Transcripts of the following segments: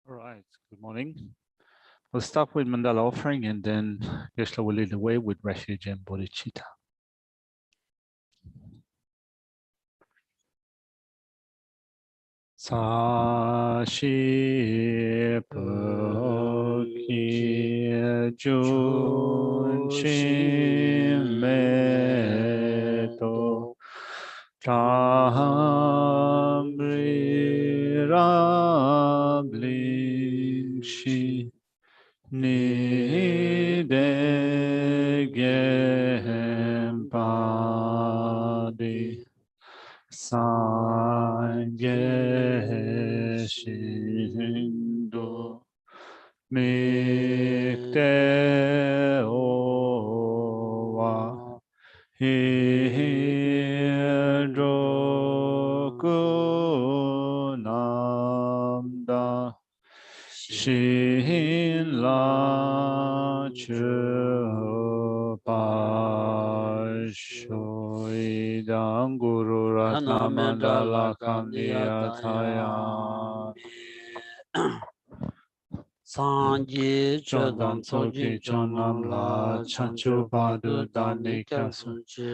All right, good morning. We'll start with mandala offering and then Geshe will lead the way with refuge and bodhicitta. Sashi Pukhi Jun Shin Me To Tamri Rabling Shi Ni De Gem Padi Sangye Shindo Mikte Owa Hidroku Namda Shin La Chu Pasho Idam Guru Ratna Mandala Kamniya Thaya Sanji Chondan Chodam Tsoki Soji Chonam Chonam La La Chanchu Chancho Padu Padu Dani Dani Kasu Kasunchi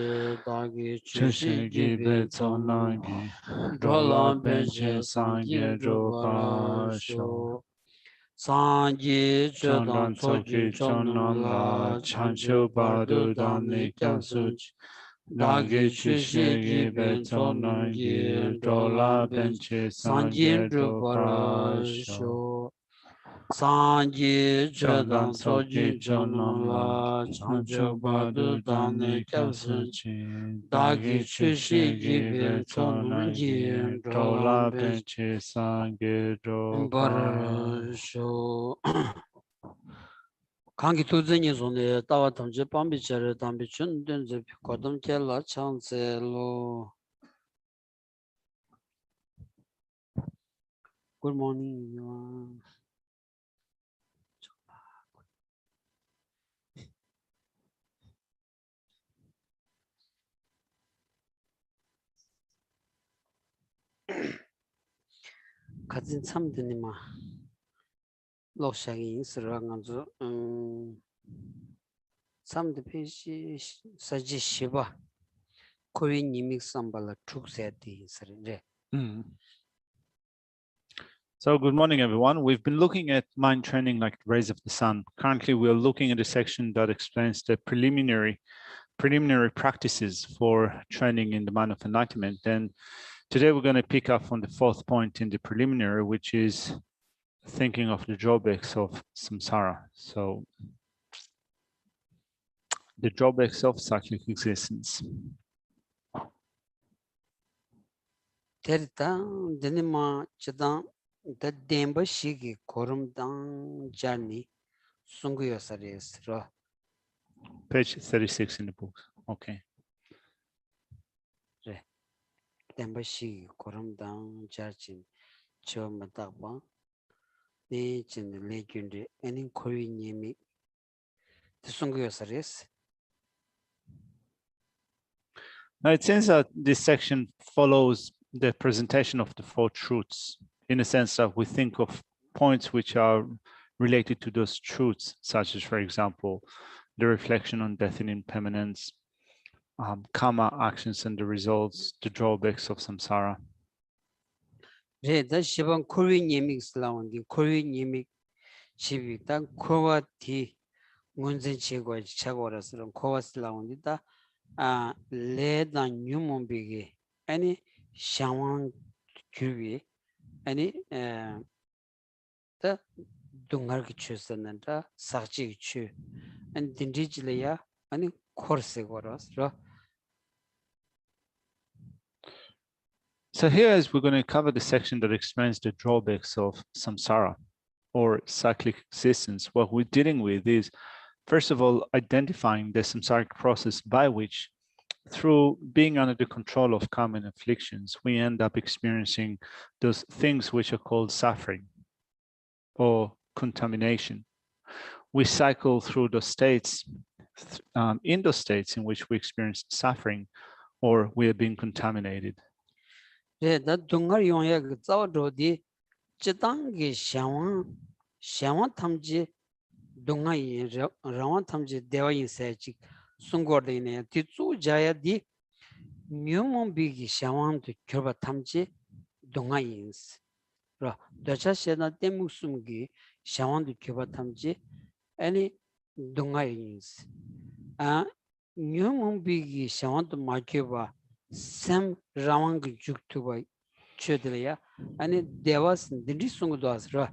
Dagi Chushi Chishigi Gibi Tsonam Betsonangi Rola Rolam Benche Benche Sangye Sanji Drupara Drupasho Sho Sanji Chodam Chondan Soji Tsoki Chonam Chonam La La Chancho Chanchu Padu Padu Dani Dani Kasu Kasunchi Dagi Dagi Chushi Chishigi Gibi Betsonangi Tsonam Rola Rolam Benche Benche Sanji Sangye Drupara Drupasho Sho Sanji Chondan Chodam Tsoki Soji Chonam Chonam La La Chanchu Chancho Padu Badu Dani Dani Kapsun Kasuchi Dagi Dagi Chushi Chishigi Gibi Tsonam Betsonangi Ji Rola Rolam Bench Benche Sangye Bar Drupasho Sho Kangi Tuzini Zone Tawa Tamji Pambi Chere Tambi Chun Dunzi Kodam Kela Chance Lo. Good morning, everyone. Kazin Samdinima Loshagi Sranganzo Samdi Pishi Saji Shiba Koi Nimik Sambala Truksati Sare. So good morning, everyone. We've been looking at mind training like the rays of the sun. Currently, we are looking at a section that explains the preliminary practices for training in the mind of enlightenment. And today we're going to pick up on the fourth point in the preliminary, which is thinking of the drawbacks of samsara. So the drawbacks of cyclic existence. Terita Denima Chadam the Demba Shigi Korum Dang Journey Sunguya Sares. Page 36 in the book. Okay. Demba Shigi Korum Dang Jarchin Cho Mataba Nichin Legundi any Kori Nimi the Sunguya Sares. Now it seems that this section follows the presentation of the four truths in a sense that we think of points which are related to those truths, such as, for example, the reflection on death and impermanence, karma, actions and the results, the drawbacks of samsara. The Shivan Kori Nimik Slawan, the Kori Nimik Shivik, that Kova T Munzin Chigo Chagoras, Kova Slawan, led on human biggie, any shaman curie, any the Dungar Chusan and the Sachi Chu, and Dindigilia, any Corsigoras. So here, as we're going to cover the section that explains the drawbacks of samsara or cyclic existence, what we're dealing with is, first of all, identifying the samsaric process by which, through being under the control of karma and afflictions, we end up experiencing those things which are called suffering or contamination. We cycle through those states, in those states in which we experience suffering or we are being contaminated. That Dungar Yonya Zawadi Chitangi Shawan Tamji Dungai Rawan Tamji Devayin Sajik Sungordine Titsu Jaya di Nyumon Bigi Shawan to Kurba Tamji Dungayins. Dacha Shena Demusumgi Shawan to Kurba Tamji any Dungayins. Nyumon Bigi Shawan to Makiba Sam Rawang Juktuba Chudria and it Devas Dindisungudasra.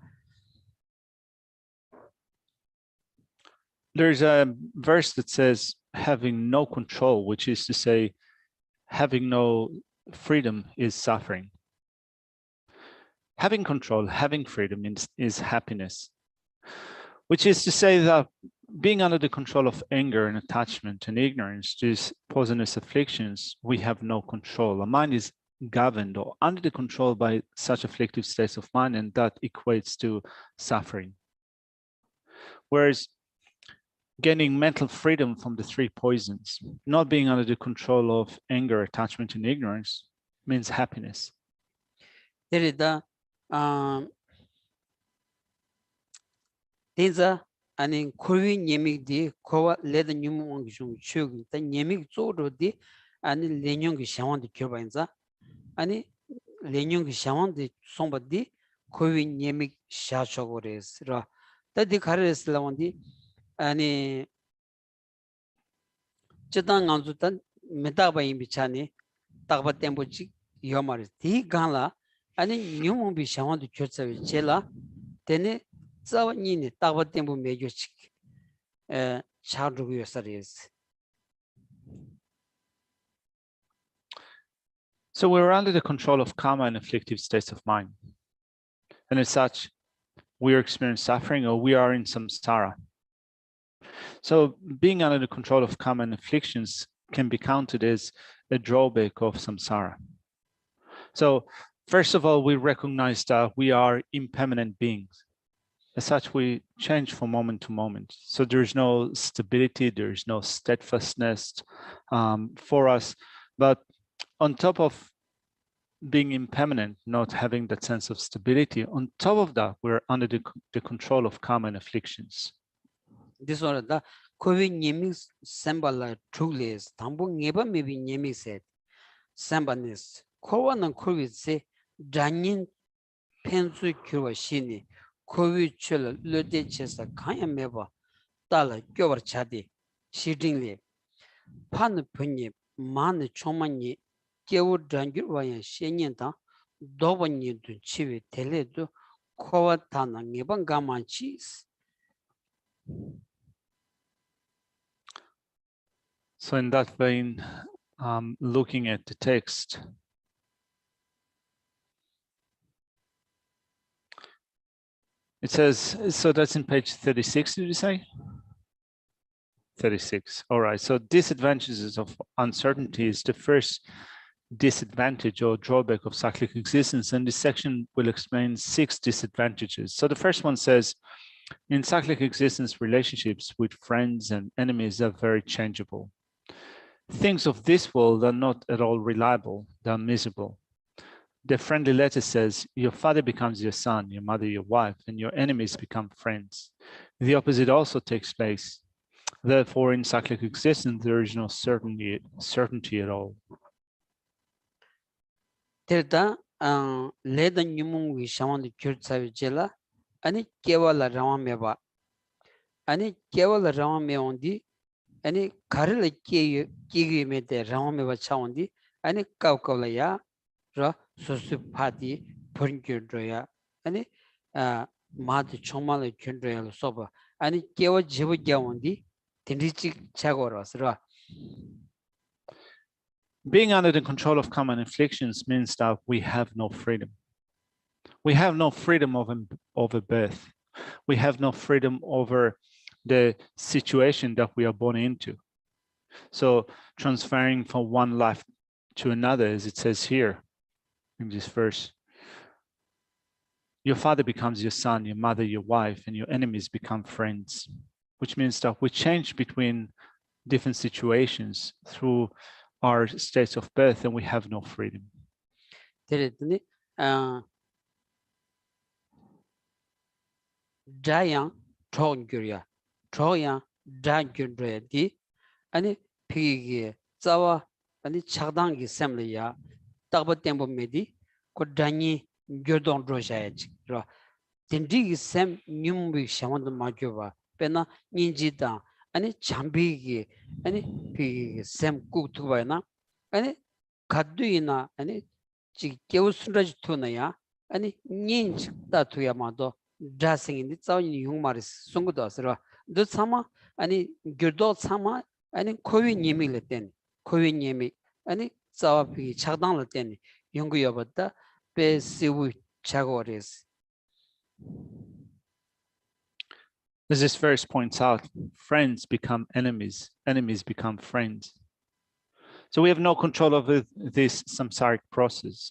There's a verse that says having no control, which is to say having no freedom is suffering. Having control, having freedom is happiness, which is to say that being under the control of anger and attachment and ignorance, these poisonous afflictions, we have no control. Our mind is governed or under the control by such afflictive states of mind, and that equates to suffering. Whereas gaining mental freedom from the three poisons, not being under the control of anger, attachment, and ignorance, means happiness. Derida Tenza aning Kurvi Yemik di Kova led the Numu Chug, the Yemik Zodo di and Lenyong Shawan the Kurbanza, and Lenyong Shawan the Somba di Kurvi Yemik Shachogores, Ra, that the Karis Lavandi, and Chetan Anzutan, Metaba in Bichani, Taba Tempochi, Yomaris, the Gala, and Numu Bishawan the Kursa Chela, then Zawani, Taba Tempo Major child is. So we're under the control of karma and afflictive states of mind. And as such, we are experiencing suffering or we are in samsara. So being under the control of karma and afflictions can be counted as a drawback of samsara. So first of all, we recognize that we are impermanent beings. As such, we change from moment to moment. So there's no stability, there's no steadfastness for us. But on top of being impermanent, not having that sense of stability, on top of that, we're under the control of karma and afflictions. This one, the COVID Yemix Sambala Trulis, Tambo Neba maybe Yemix said, Sambanis, Kowan and COVID say, Danin Pensu Kurashini, COVID Chilla, Lode Chester, Kaya Meba, Dala, Gover Chadi, Shittingly, Pan Punye, Man Chomani, Gewu Drangurwaya, Shenyanta, Dobani to Chivi, Teledo, Kowatana, Neban Gama cheese. So in that vein, looking at the text, it says, so that's in page 36, did you say? 36, all right. So disadvantages of uncertainty is the first disadvantage or drawback of cyclic existence. And this section will explain 6 disadvantages. So the first one says, in cyclic existence, relationships with friends and enemies are very changeable. Things of this world are not at all reliable, they're miserable. The friendly letter says, your father becomes your son, your mother your wife, and your enemies become friends. The opposite also takes place. Therefore, in cyclic existence, there is no certainty at all. Terda leda nyumung wi shawan de kyurtsavi jela ani kewala rawan meba ani kewala rawan me ondi ani karila kigi me de rawan meba chawondi ani kawkawla ya ra susu phati phunkyudro ya ani maad chomala kyundro ya soba ani kewa jibu gyawondi tindrichi chagoras ra. Being under the control of karma and afflictions means that we have no freedom. We have no freedom over birth. We have no freedom over the situation that we are born into. So transferring from one life to another, as it says here in this verse, your father becomes your son, your mother your wife, and your enemies become friends, which means that we change between different situations through our states of birth, and we have no freedom. 자양 총규야 조양 잔규르디 아니 피기 자와 아니 차당기 셈리야 딱버 템보 메디 고다니 교동 로샤야지 로 딘디기 셈 뉴미 샤만도 마교바 페나 닌지다 아니 잠비기 아니 피기 셈 꾸투바나 아니 가두이나 아니 지 개우스라지 투나야 아니 닌지 따투야마도 자생인데 자원이 용마리스 송고도 왔어라 너 참아 아니 교도 참아 아니 코위 예미를 땐 코위 예미 아니 자와피 차당을 땐 연구여봤다 베시우 차고레스. As this verse points out, friends become enemies, enemies become friends. So we have no control over this samsaric process.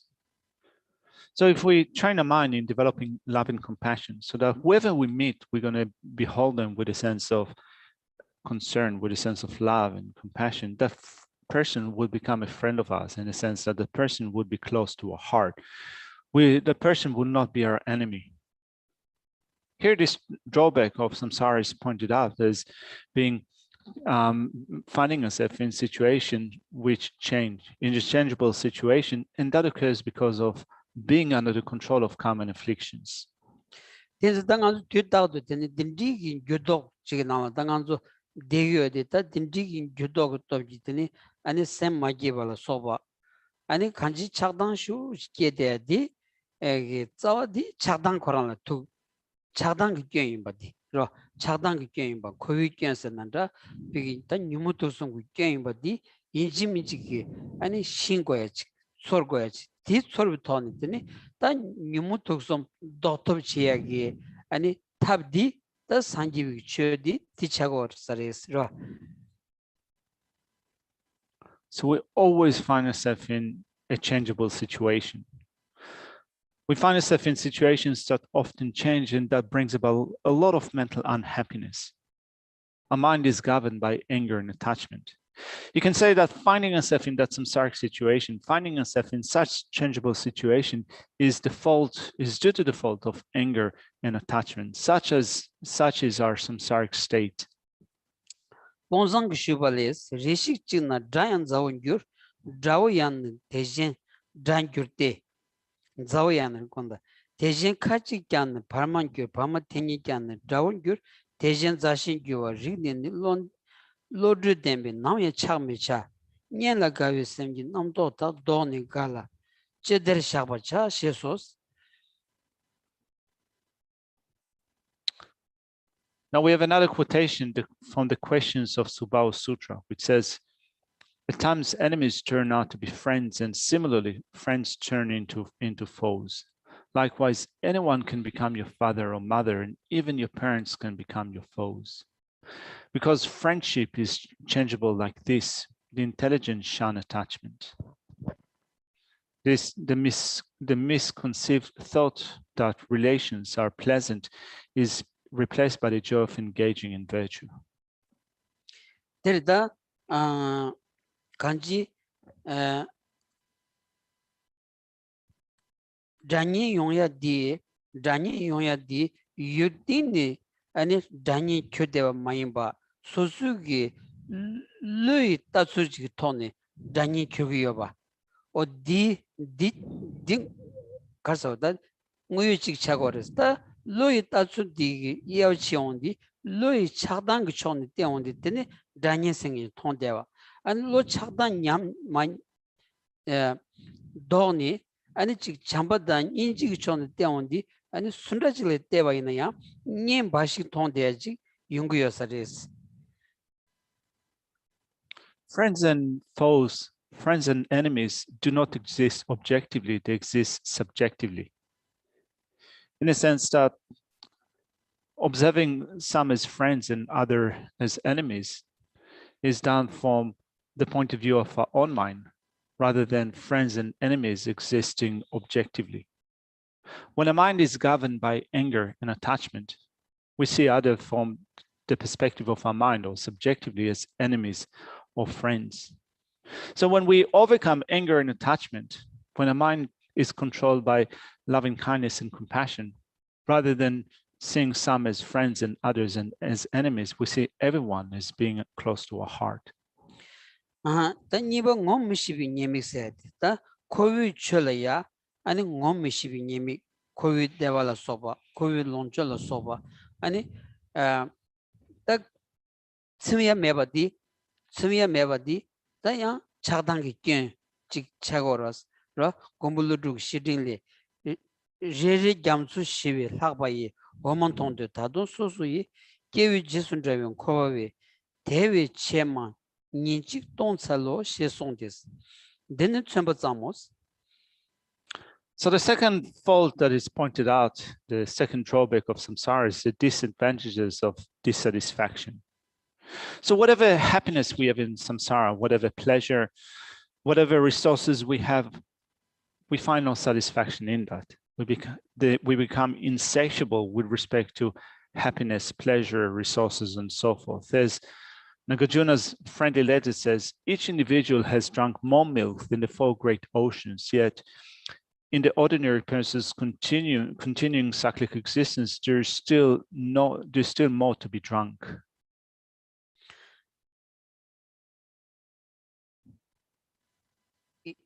So if we train our mind in developing love and compassion, so that whoever we meet, we're going to behold them with a sense of concern, with a sense of love and compassion, that person will become a friend of ours in the sense that the person would be close to our heart. The person would not be our enemy. Here, this drawback of samsara is pointed out as being finding ourselves in situation which change, interchangeable situation, and that occurs because of being under the control of karma and afflictions. 그래서 당한주 뒤따도 되는 딘디기 교독 지금 나와 당한주 대교에다 딘디기 교독 또 있더니 아니 샘 마기발라 소바 아니 간지 착당슈 시게대디 에게 자와디 착당 거라나 두 착당 기경인 바디 그러 착당 기경인 바 코위 견선난다 비기 일단 유무도성 기경인 바디 인지미지기 아니 신고야지 솔고야지 디 솔부터는 있더니 단 유무도성 도토 지야기 아니 탑디 더 산지비 쳐디 디차고 사레스로. So we always find ourselves in a changeable situation. We find ourselves in situations that often change, and that brings about a lot of mental unhappiness. Our mind is governed by anger and attachment. You can say that finding ourselves in that samsaric situation, finding ourselves in such changeable situation is due to the fault of anger and attachment, such is our samsaric state. 본상 슈발레스 리식지나 자연 자원규 자오얀 대신 잔규때 자오얀을 건다 대신 카치견 발만규 발마테니견 자원규 대신 자신규와 리는 론 로드덴비 남의 참미차 년라가위 생기 남도다 도니 갈라 제대로 샤바차 시소스. Now we have another quotation from the Questions of Subao Sutra, which says, at times enemies turn out to be friends, and similarly, friends turn into foes. Likewise, anyone can become your father or mother, and even your parents can become your foes. Because friendship is changeable like this, the intelligent shun attachment. The misconceived thought that relations are pleasant is replaced by the joy of engaging in virtue. 데르다 간지 자니 용야디 유딘니 아니 자니 켜대와 마임바 소수기 르이 따수지 토네 자니 켜기여봐 어디 디 가서다 무유직 차고랬다 로이 따수디 이어치온디 로이 차단 그 촌이 때온디 때네 다니생이 통대와 아니 로 차단 냠만 도니 아니 직 잠바단 인지 그 촌이 때온디 아니 순라질 때와 있나야 님 바시 통대야지 연구여사레스. Friends and foes, friends and enemies do not exist objectively, they exist subjectively. In a sense that observing some as friends and other as enemies is done from the point of view of our own mind, rather than friends and enemies existing objectively. When a mind is governed by anger and attachment, we see other from the perspective of our mind or subjectively as enemies or friends. So when we overcome anger and attachment, when a mind is controlled by loving kindness and compassion, rather than seeing some as friends and others as enemies, we see everyone as being close to our heart. 다 니버 곰미시비 니미세 다 코위 철이야 아니 곰미시비 니미 코위 데발라 소바 코위 론철라 소바 아니 딱 스미야 메바디 다야 차당기 직 차고라스 라 곰불루둑 시딩리 제제 잠수 시비 학바이 오만통데 다도 소수이 계위 지순자면 코바위 대위 체만 인직 동살로 시송데스 데는 전부 잠모스. So the second fault that is pointed out, the second drawback of samsara, is the disadvantages of dissatisfaction. So whatever happiness we have in samsara, whatever pleasure, whatever resources we have, we find no satisfaction in that. We become insatiable with respect to happiness, pleasure, resources, and so forth. There's Nagarjuna's friendly letter says, each individual has drunk more milk than the 4 great oceans, yet in the ordinary person's continuing cyclic existence, there's still more to be drunk.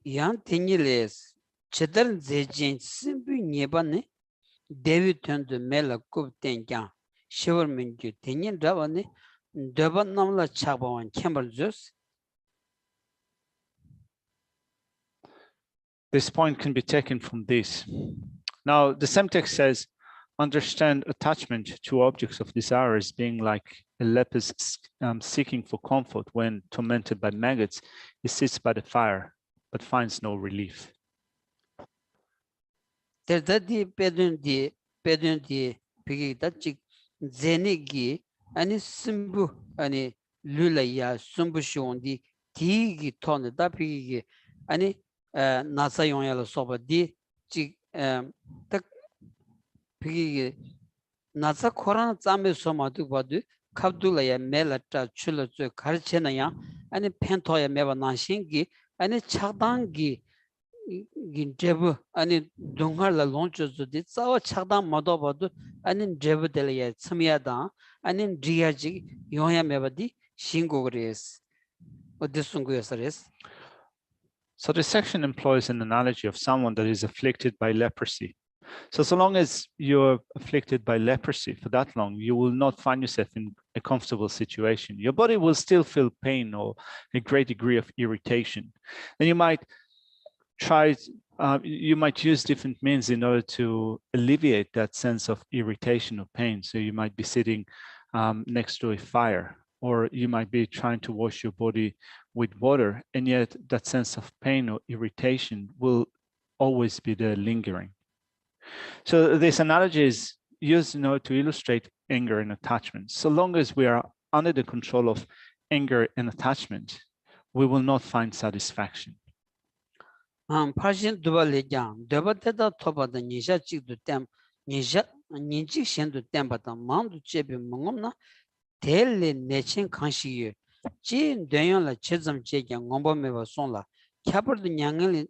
Yang tenyles chedar zejin simbu nyebane devi tönde mela kub tenja shivar mingyu tenyen davane deban namla chabawan kembar zos. This point can be taken from this. Now, the same text says, understand attachment to objects of desire as being like a leper seeking for comfort when tormented by maggots. He sits by the fire, but finds no relief. Terdadi pedun di pigi dachik zenigi ani simbu ani lula ya sumbu shondi tigi ton da pigi ani nasa yonyala soba di chik tak pigi nasa koran tsambe soma du badu kabdula ya mela ta chula zu karchena ya ani pento ya meba nanshingi ani chagdangi gin 아니 동harla lonchozo di tsawa chagdan modo badu ani jebu delaya tsmiyada ani driyaji yoya mebadi shingogres odisunguyasares. So this section employs an analogy of someone that is afflicted by leprosy. So long as you're afflicted by leprosy for that long, you will not find yourself in a comfortable situation. Your body will still feel pain or a great degree of irritation. And you might use different means in order to alleviate that sense of irritation or pain. So you might be sitting next to a fire, or you might be trying to wash your body with water, and yet that sense of pain or irritation will always be there lingering. So this analogy is used in order to illustrate anger and attachment. So long as we are under the control of anger and attachment, we will not find satisfaction. 파신 두발레장 데바테다 토바다 니샤 찍도 땜 니샤 니직 신도 땜바다 마음도 제비 멍엄나 델레 내친 강시유 진 되연라 체점 제게 곰범메바 손라 캬버드 냥을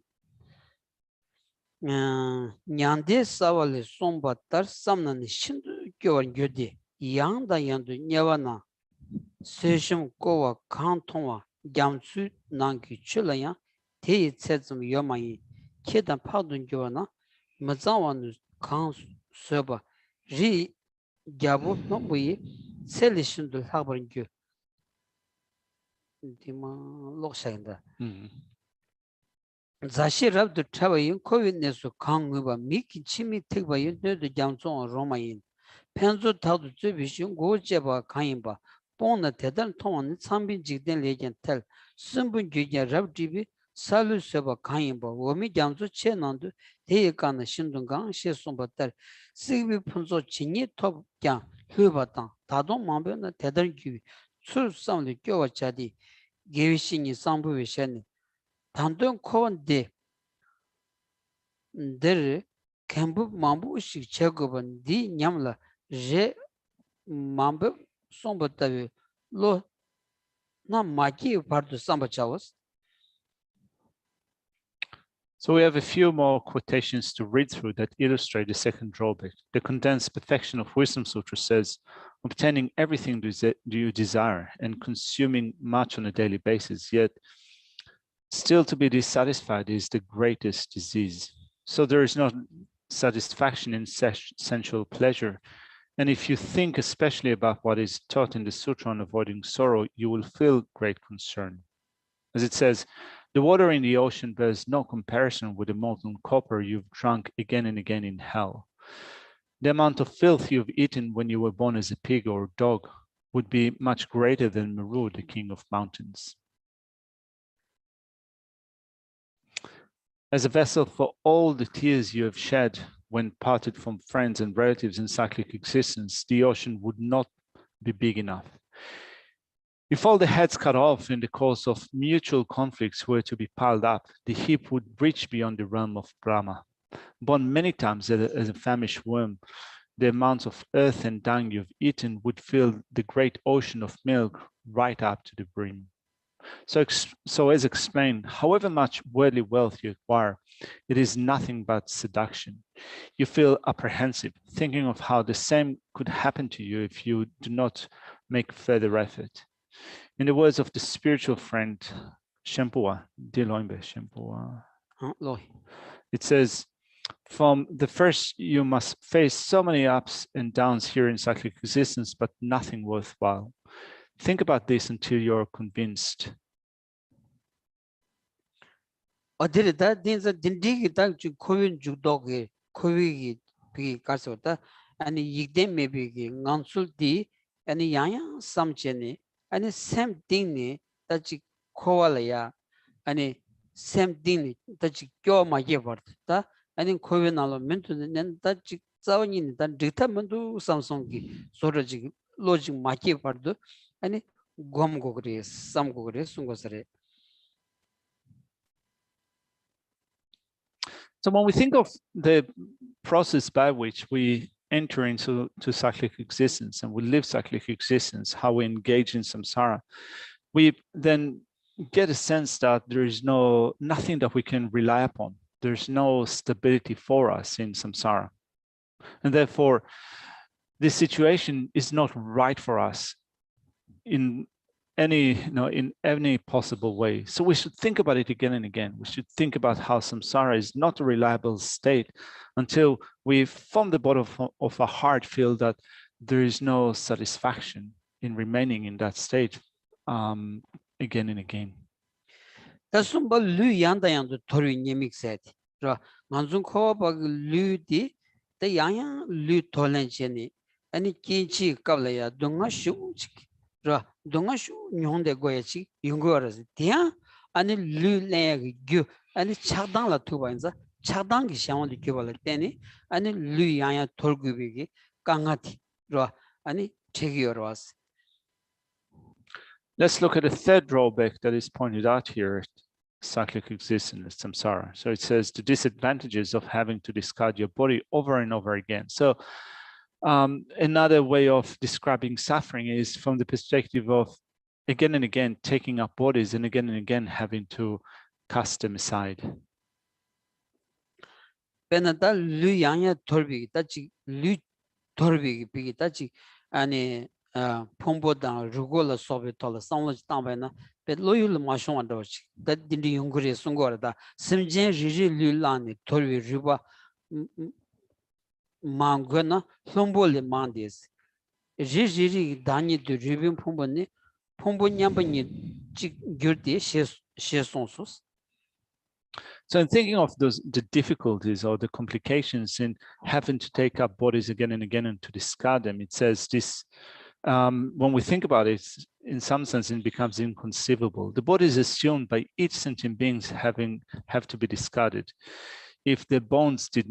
냥데 사발레 손바터 삼나니 신도 교원 교디 양다 양도 녀와나 세심 고와 칸통와 잠수 난기 출라야 대이 체점 요마이 계단 파둔 교나 마자완 칸 서버 리 야부 넘부이 셀리신도 하버린 교 디마 록샤인다 자시랍도 차바인 코비네스 강의바 미키 치미 택바인 너도 장종 로마인 펜조 타도 제비신 고제바 강인바 본나 대단 통원 참빈 직된 레겐 텔 순분 규제 랍디비 살루서바 강인바 오미 장조 체난도 대예간의 신동강 시송바들 시비 분소 진이 톱장 흐바당 다도 만변의 대단 규 출상의 교와자디 계위신이 상부위션 단돈 코원데 들 캠부 만부식 제거번 디 냠라 제 만부 송바다비 로나 마기 파르도 삼바차오스. So we have a few more quotations to read through that illustrate the second drawback. The condensed perfection of Wisdom Sutra says, obtaining everything you desire and consuming much on a daily basis, yet still to be dissatisfied is the greatest disease. So there is no satisfaction in sensual pleasure. And if you think especially about what is taught in the Sutra on avoiding sorrow, you will feel great concern. As it says, the water in the ocean bears no comparison with the molten copper you've drunk again and again in hell. The amount of filth you've eaten when you were born as a pig or dog would be much greater than Meru, the king of mountains. As a vessel for all the tears you have shed when parted from friends and relatives in cyclic existence, the ocean would not be big enough. If all the heads cut off in the course of mutual conflicts were to be piled up, the heap would reach beyond the realm of Brahma. Born many times as a famished worm, the amounts of earth and dung you've eaten would fill the great ocean of milk right up to the brim. So as explained, however much worldly wealth you acquire, it is nothing but seduction. You feel apprehensive, thinking of how the same could happen to you if you do not make further effort. In the words of the spiritual friend, Shempua, Diloimbe Shempua, it says, from the first, you must face so many ups and downs here in cyclic existence, but nothing worthwhile. Think about this until you're convinced. 어디다 딘자 딘디기다 주 코윈 주도게 코위기 비 가서다 아니 이게 메비기 간술디 아니 야야 삼체니 아니 샘띵니 다지 코발야 아니 샘띵니 다지 껴마게 버다 아니 코윈알로 멘투는 다지 자원이 다 디타먼도 삼성기 소르지 로직 마게 버도 아니 곰고그리 삼고그리 순고스레. So when we think of the process by which we enter into cyclic existence and we live cyclic existence, how we engage in samsara, we then get a sense that there is nothing that we can rely upon. There's no stability for us in samsara. And therefore, this situation is not right for us in any possible way. So we should think about it again and again. We should think about how samsara is not a reliable state until we, from the bottom of our heart, feel that there is no satisfaction in remaining in that state again and again. That's what Lu Yanda Yanda Tori Nimik said. Manzun Koba Ludi, the Yang Lu Tolencheni, and it Kichi Kablaya, Dungashu. 동아슈 뇽데 고야치 용거라스 티야 아니 르레 규 아니 차당라 투바인자 차당기 샤원디 교발을 때니 아니 르야야 돌구비기 강아티 로 아니 제기여러 왔어. Let's look at the third drawback that is pointed out here, cyclic existence, samsara. So it says the disadvantages of having to discard your body over and over again. So another way of describing suffering is from the perspective of again and again taking up bodies and again having to cast them aside. 베나다 류양야 돌비기 따지 류 돌비기 비기 따지 아니 폼보다 루골라 소베톨 상로지 땅바나 베 로율 마숑한다지 다딘디 용그리 송거다 심제 리리 류란이 돌비 류바 망거나 솜볼레 만데스 지지리 다니 드리빈 폼보니 폼보냠바니 지 겨르디 셰송소스. So in thinking of the difficulties or the complications in having to take up bodies again and again and to discard them, it says this, when we think about it, in some sense, it becomes inconceivable. The body is assumed by each sentient being have to be discarded. If the bones did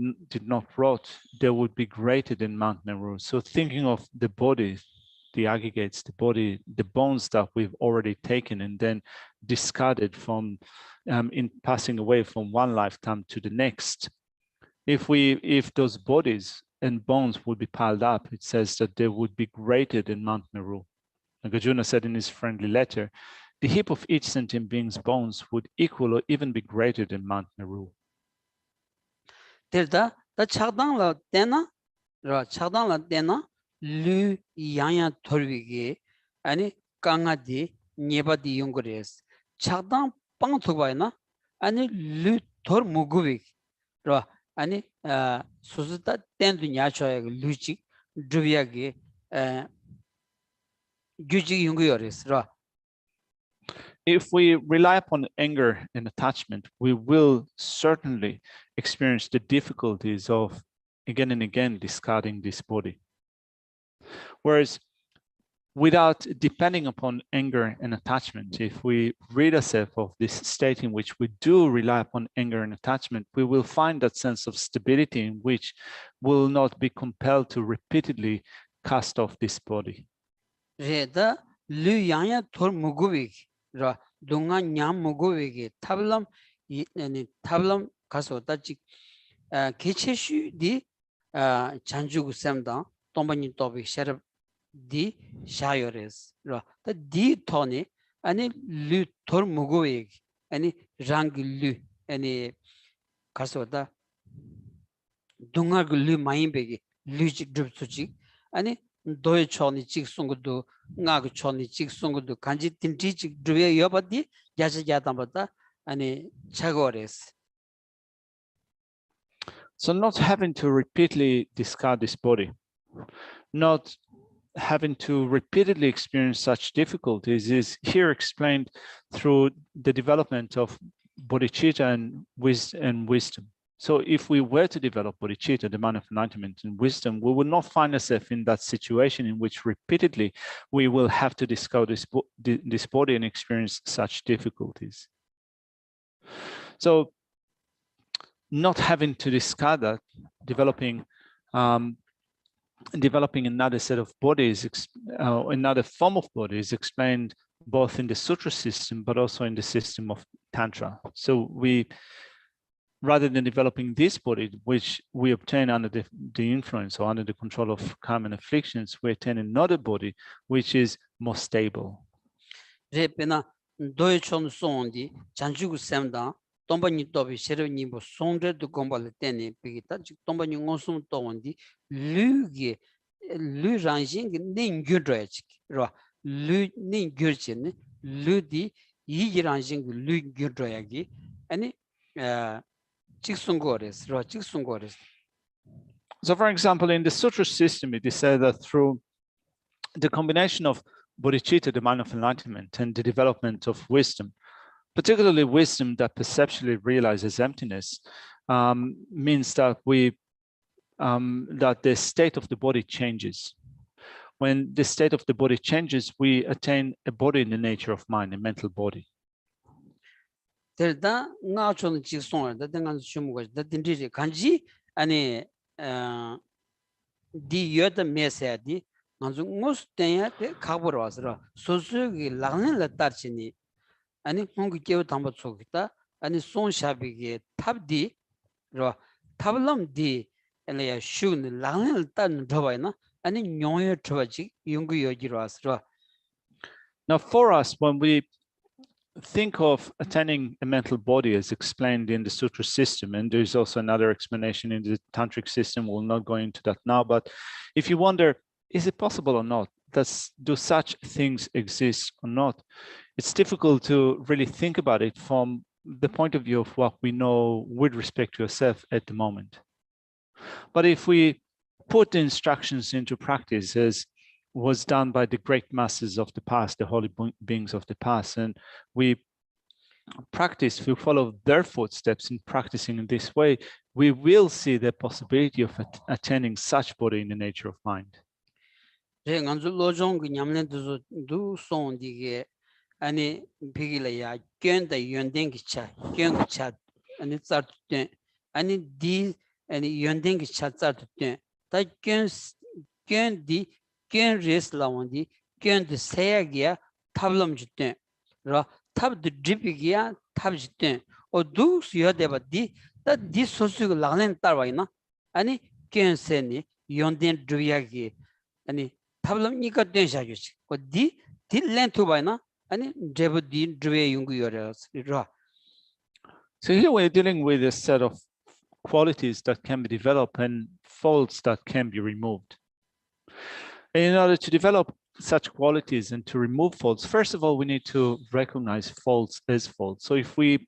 not rot, they would be greater than Mount Meru. So thinking of the body, the aggregates, the body, the bones that we've already taken and then discarded from in passing away from one lifetime to the next. If those bodies and bones would be piled up, it says that they would be greater than Mount Meru. Nagarjuna said in his friendly letter, the heap of each sentient being's bones would equal or even be greater than Mount Meru. Delta the chadangla dena ra chadangla dena lu yanya torvigi ani kanga di nyeba di yungres chadang pang thubana ani lu tor muguvik ra ani suzuta tendu nyachoya luchi druyagi gyuji yungures ra. If we rely upon anger and attachment, we will certainly experience the difficulties of again and again discarding this body. Whereas without depending upon anger and attachment, if we rid ourselves of this state in which we do rely upon anger and attachment, we will find that sense of stability in which we'll not be compelled to repeatedly cast off this body. Reda lu yanya tor muguvik ra dunga nyam muguvik tablam tablam kaso tachi Geshe di chanjugu semda tombani topic sharab di shayores ra ta di thone ani lu tor muguvik ani rang lu ani kaso ta dunga lu maimbe lu drup suchi ani doy choni chik sungudu nga choni chik sungudu kanji tinti chik druya yobadi yaja yadambata ani chagores. So not having to repeatedly discard this body, not having to repeatedly experience such difficulties is here explained through the development of bodhicitta and wisdom. So if we were to develop bodhicitta, the mind of enlightenment and wisdom, we will not find ourselves in that situation in which repeatedly we will have to discard this body and experience such difficulties. So not having to discard that, developing another set of bodies, another form of bodies explained both in the sutra system, but also in the system of Tantra. So we, rather than developing this body, which we obtain under the influence or under the control of karma and afflictions, we attain another body, which is more stable. Tombani tobi shereni bo songre du gombal teni pigita tombani ngosum tondi lugi lu ranjing ning gyudrech ro lu ning gyurchen lu di yi ranjing lu gyudroyagi ani chiksungores ro chiksungores. So for example, in the sutra system, it is said that through the combination of bodhicitta, the mind of enlightenment, and the development of wisdom, particularly wisdom that perceptually realizes emptiness, means that that the state of the body changes. When the state of the body changes, we attain a body in the nature of mind, a mental body. Terda nga chon chi song da dengan shumgo da dindri kanji ani di yod mesa di nganzu ngos tenya te khabor wasra sosu gi lagne la tarchini ani hong ge tamba chogita ani son shabige tabdi ro tablam di ele ya shun lagne tan dhawaina ani nyoye thwaji yungu yoji wasra. Now for us, when we think of attaining a mental body as explained in the sutra system, and there's also another explanation in the tantric system, we'll not go into that now, but if you wonder, is it possible or not? Do such things exist or not? It's difficult to really think about it from the point of view of what we know with respect to yourself at the moment. But if we put the instructions into practice as was done by the great masters of the past, the holy beings of the past, and we follow their footsteps in practicing in this way, we will see the possibility of attaining such body in the nature of mind. Ani bigila ya genda yönden gicha gön gicha ani tsar tutten ani di ani yönden gicha tsar tutten ta gön di gön res lawandi gön de seyagia tablam jutten ra tab de dripigia tab jutten o du suya deba di ta di sosu laglen tarwaina ani gön seni yönden druyagi ani tablam nika den shagyuch o di len tubaina. So here we're dealing with a set of qualities that can be developed and faults that can be removed. And in order to develop such qualities and to remove faults, first of all, we need to recognize faults as faults. So if we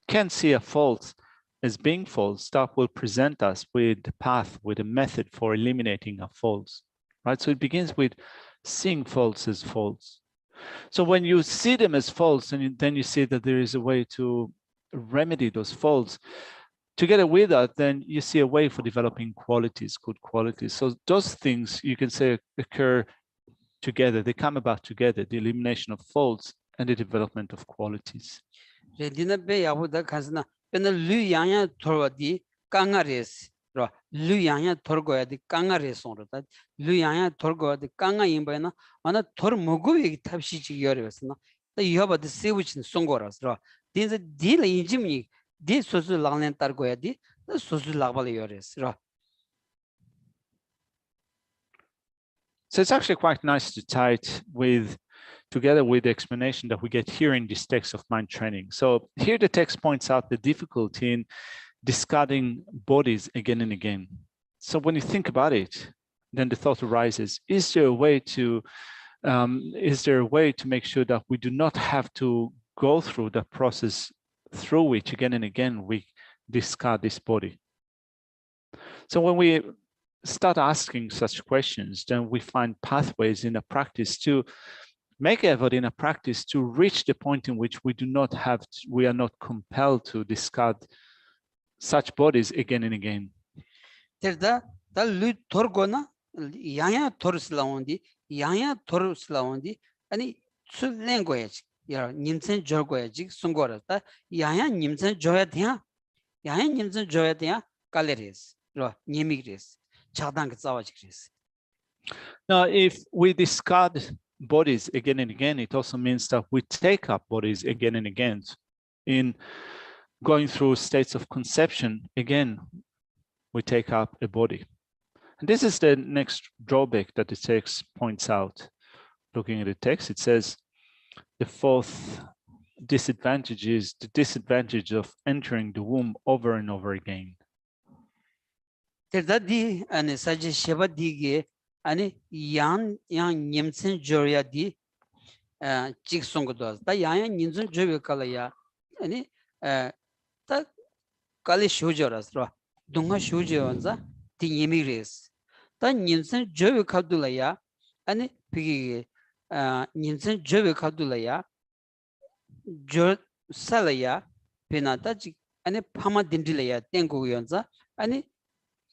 can see a fault as being faults, that will present us with the path, with a method for eliminating a faults, right? So it begins with seeing faults as faults. So when you see them as faults, and then you see that there is a way to remedy those faults, together with that, then you see a way for developing qualities, good qualities. So those things you can say occur together, they come about together, the elimination of faults and the development of qualities. Redina be yabuda kasna pena lu yanya torwadi kangares ro lu yanya torgoya di kangares onro da lu yanya torgoya di kanga imbayna ana tor mogovi tabshi chi yorebasna da yoba de sewichin songoras ro dinze dil injimni di sosu langlen targoya di da sosu lagbal yores ro. So it's actually quite nice to tie it together with the explanation that we get here in this text of mind training. So here the text points out the difficulty in discarding bodies again and again. So when you think about it, then the thought arises, is there a way to make sure that we do not have to go through that process through which again and again we discard this body? So when we start asking such questions, then we find pathways in a practice to make effort in a practice to reach the point in which we are not compelled to discard such bodies again and again. Terda da lu torgona yanya torslaundi ani su language ya nimsen jorgoyaji sungora da yanya nimsen joyatya kaleres ro nimigres chadang zawajikres. Now, if we discard bodies again and again, it also means that we take up bodies again and again. In going through states of conception, again, we take up a body. And this is the next drawback that the text points out. Looking at the text, it says, the fourth disadvantage is the disadvantage of entering the womb over and over again. Terdadi ane saje sheba dige ane yang nimsen joya di chik songodos da yang nimsen joya kala ya ane ta kali shujoras ro dunga shujonza di yemires ta nimsen joya kadula ya ane pigi nimsen joya kadula ya jo salaya penata chik ane phama dindila ya tengo yonza ane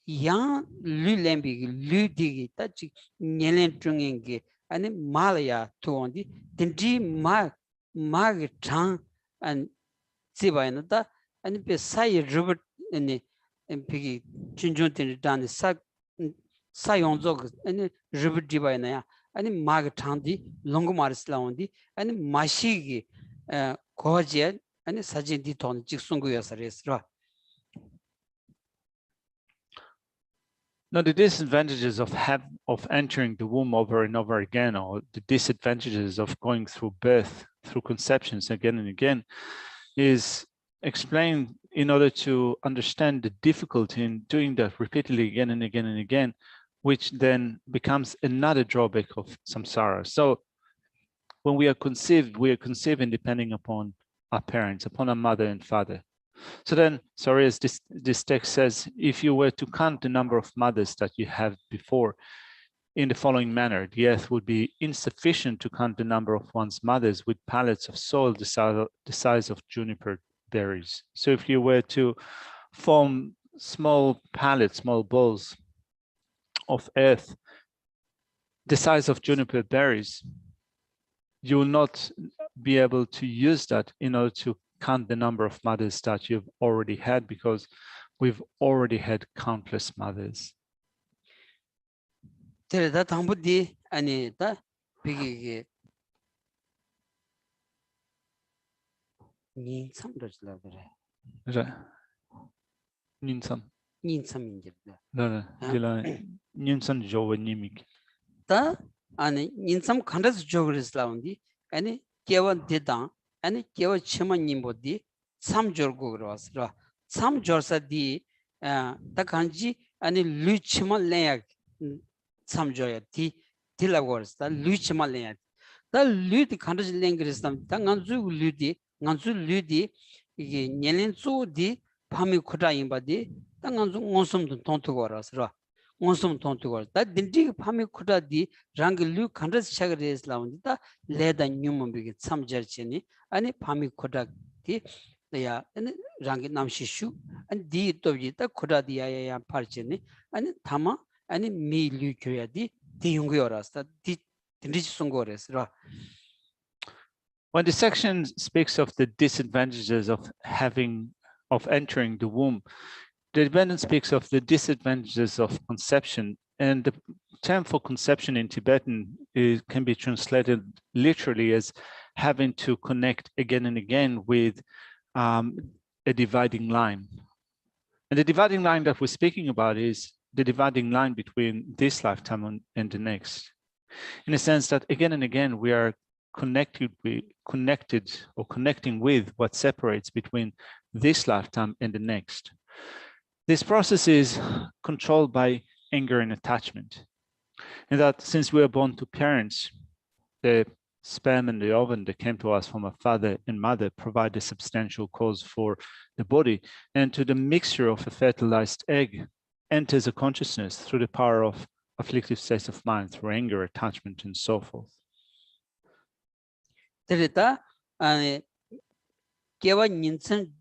yang lu lembi lu digi ta chi nyelen trungenge ane malaya tondi dindi ma ge chang an zibayna ta ane pe sai robert ane pigi chinjon tin dan sa yongzo ane robert dibayna ya ane ma ge chang di longo maris laondi ane mashi gi koje ane sajin di ton chi sungu yasares ra. Now, the disadvantages of entering the womb over and over again, or the disadvantages of going through birth, through conceptions again and again, is explained in order to understand the difficulty in doing that repeatedly again and again and again, which then becomes another drawback of samsara. So when we are conceived depending upon our parents, upon our mother and father. So then, sorry, as this text says, if you were to count the number of mothers that you have before in the following manner, the earth would be insufficient to count the number of one's mothers with pallets of soil the size of juniper berries. So if you were to form small pallets, small balls of earth the size of juniper berries, you will not be able to use that in order to count the number of mothers that you've already had, because we've already had countless mothers. Tereda tambudi ani ta pigi nintsam dojla dare. Nintsam. Nintsam injibda. Dila nintsam jowa nimik. Ta ani nintsam khandas jogris laundi ani kewan dedang ani kewa chima nimbodi sam jorgo ros ra sam jorsa di 다 간지 아니 루치만 내야 참줘야 디라고 그랬다 루치만 내야 다 루디 간지 랭그리스담 다 간주 루디 이게 년년주디 밤이 쿠다인 바디 다 간주 온섬도 돈투고 알아서 온섬 돈투고 다 딘디 밤이 쿠다디 랑기 루 간지 차그레스 라운다 레다 뉴먼 비게 참저치니 아니 밤이 쿠다디 야 아니 랑기 남시슈 아니 디 또비 다 쿠다디야야 파르치니 아니 타마 아니 미류 교야디 디 용고라스다 디 딘디치 송고레스라. When the section speaks of the disadvantages of entering the womb, the defendant speaks of the disadvantages of conception, and the term for conception in Tibetan can be translated literally as having to connect again and again with a dividing line. And the dividing line that we're speaking about is the dividing line between this lifetime and the next. In a sense that again and again, we are connecting with what separates between this lifetime and the next. This process is controlled by anger and attachment. And that since we are born to parents, the sperm and the ovum that came to us from our father and mother provide a substantial cause for the body, and to the mixture of a fertilized egg enters a consciousness through the power of afflictive states of mind, through anger, attachment, and so forth. 데리다 개와 인천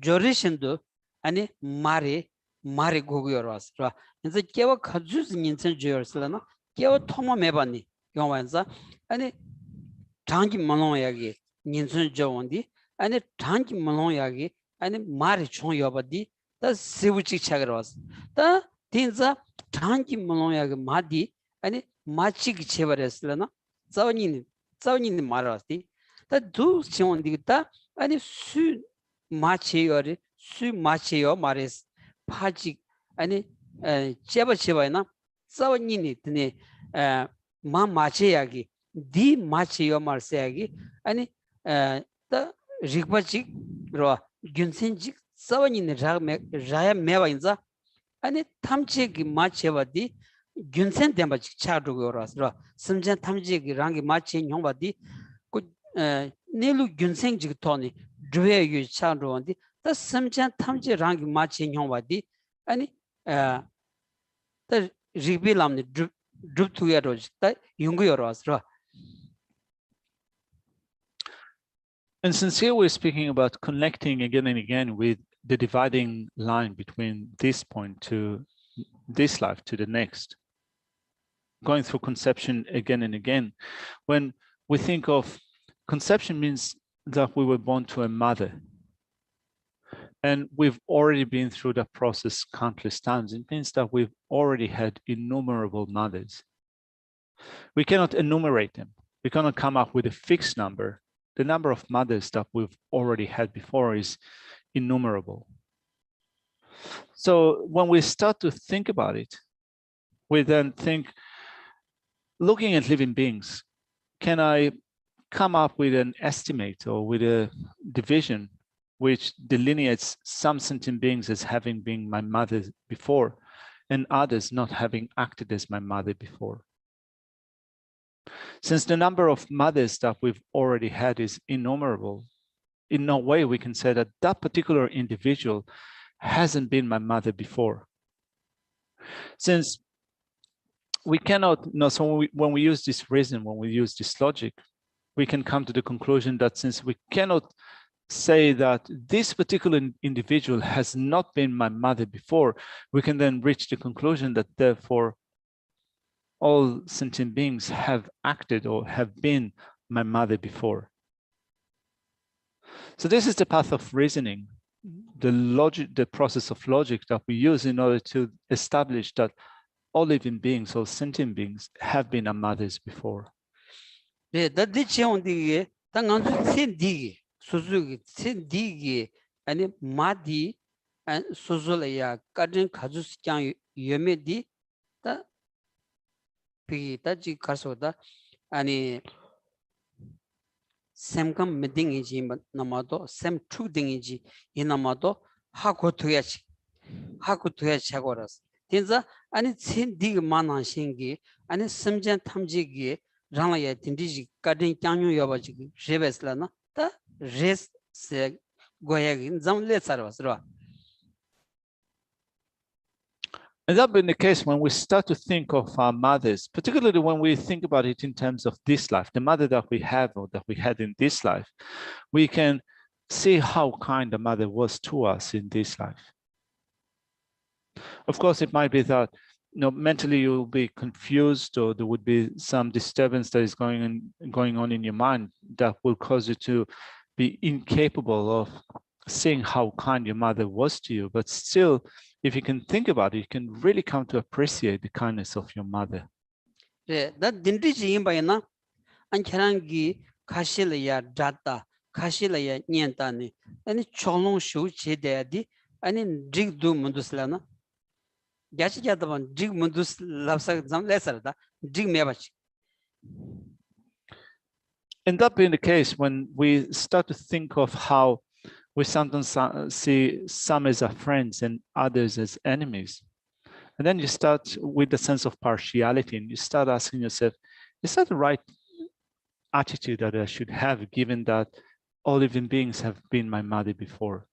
조리신도 아니 말이 고기로 왔어. 그래서 개와 가주스 인천 조였으나 개와 토모 매반니 영화에서 아니 장기 만원야기 인천 조원디 아니 장기 만원야기 아니 말이 총여바디 다 세부치 차그러 왔어. 다 딘자 장기 만원야기 마디 아니 마치기 제발했으나 자원이는 말았지. 다두 시원디다 아니 수 마치요 말했 파지 아니 제바이나 자원이니 드네 마치야기 디 마치요 말세야기 아니 다 리바지로 균센지 자원이니 라야 매와인자 아니 탐치기 마치와디 균센 덴바지 차르고 요라스라 심전 탐지기 랑기 마치 형바디 그 네루 균센지 토니 드웨유 차르원디 다 심전 탐지 랑기 마치 형바디 아니 다 리빌람니 드투야로지 다 용고 요라스라. And since here we're speaking about connecting again and again with the dividing line between this point to this life to the next, going through conception again and again, when we think of conception means that we were born to a mother, and we've already been through that process countless times. It means that we've already had innumerable mothers. We cannot enumerate them. We cannot come up with a fixed number. The number of mothers that we've already had before is innumerable. So when we start to think about it, we then think, looking at living beings, can I come up with an estimate or with a division which delineates some sentient beings as having been my mother before and others not having acted as my mother before? Since the number of mothers that we've already had is innumerable, in no way we can say that that particular individual hasn't been my mother before. Since we cannot, so when we use this reason, when we use this logic, we can come to the conclusion that since we cannot say that this particular individual has not been my mother before, we can then reach the conclusion that therefore all sentient beings have acted or have been my mother before. So this is the path of reasoning, the process of logic that we use in order to establish that all living beings, all sentient beings have been our mothers before. 네, 다들 지원디게 당한주 센디게 소소기 센디게 아니 마디 안 소소래야 까진 가주스장 예메디 다 비다지 가서다 아니 샘감 미딩이지 나마도 샘 투딩이지 이나마도 하고 두야지 하고라서 된자 아니 신디 만한신기 아니 심전 탐지기 장라야 딘디지 가든 짱요 여바지 제베슬라나 다 레스 고야긴 잠레 살바스라. And that being the case, when we start to think of our mothers, particularly when we think about it in terms of this life, the mother that we have or that we had in this life, we can see how kind the mother was to us in this life. Of course, it might be that mentally you'll be confused, or there would be some disturbance that is going on in your mind that will cause you to be incapable of seeing how kind your mother was to you. But still, if you can think about it, you can really come to appreciate the kindness of your mother. 네, 나 딘디지 임바이나 안케랑기 카실이야 자타 카실이야 니엔타니 아니 총롱 쇼 제대디 아니 직두 문두슬라나 야치자다만 직 문두스 랍사 잠레서다 직 메바치. And that being the case, when we start to think of how we sometimes see some as our friends and others as enemies, and then you start with the sense of partiality, and you start asking yourself, is that the right attitude that I should have, given that all living beings have been my mother before?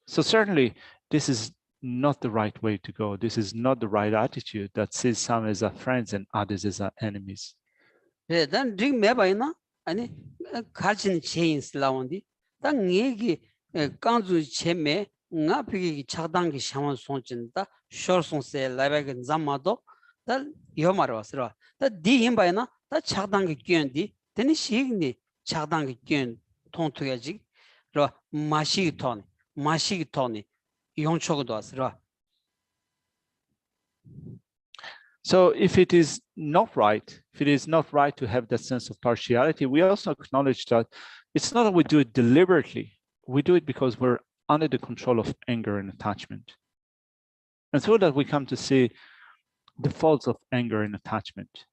So certainly, this is not the right way to go. This is not the right attitude that sees some as our friends and others as our enemies. 네, 난 직 메바이나 아니 가진 체인스 라운디 당 얘기 강주 체메 nga pigi chagdang ki shaman songchin da shor songse laibag zamado da yomar wasra da di himba na da chagdang ki gyen di teni shigni chagdang ki gyen tong tuyaji ro mashi toni yongchog do wasra. So if it is not right to have that sense of partiality, we also acknowledge that it's not that we do it deliberately. We do it because we're under the control of anger and attachment. And through that, we come to see the faults of anger and attachment.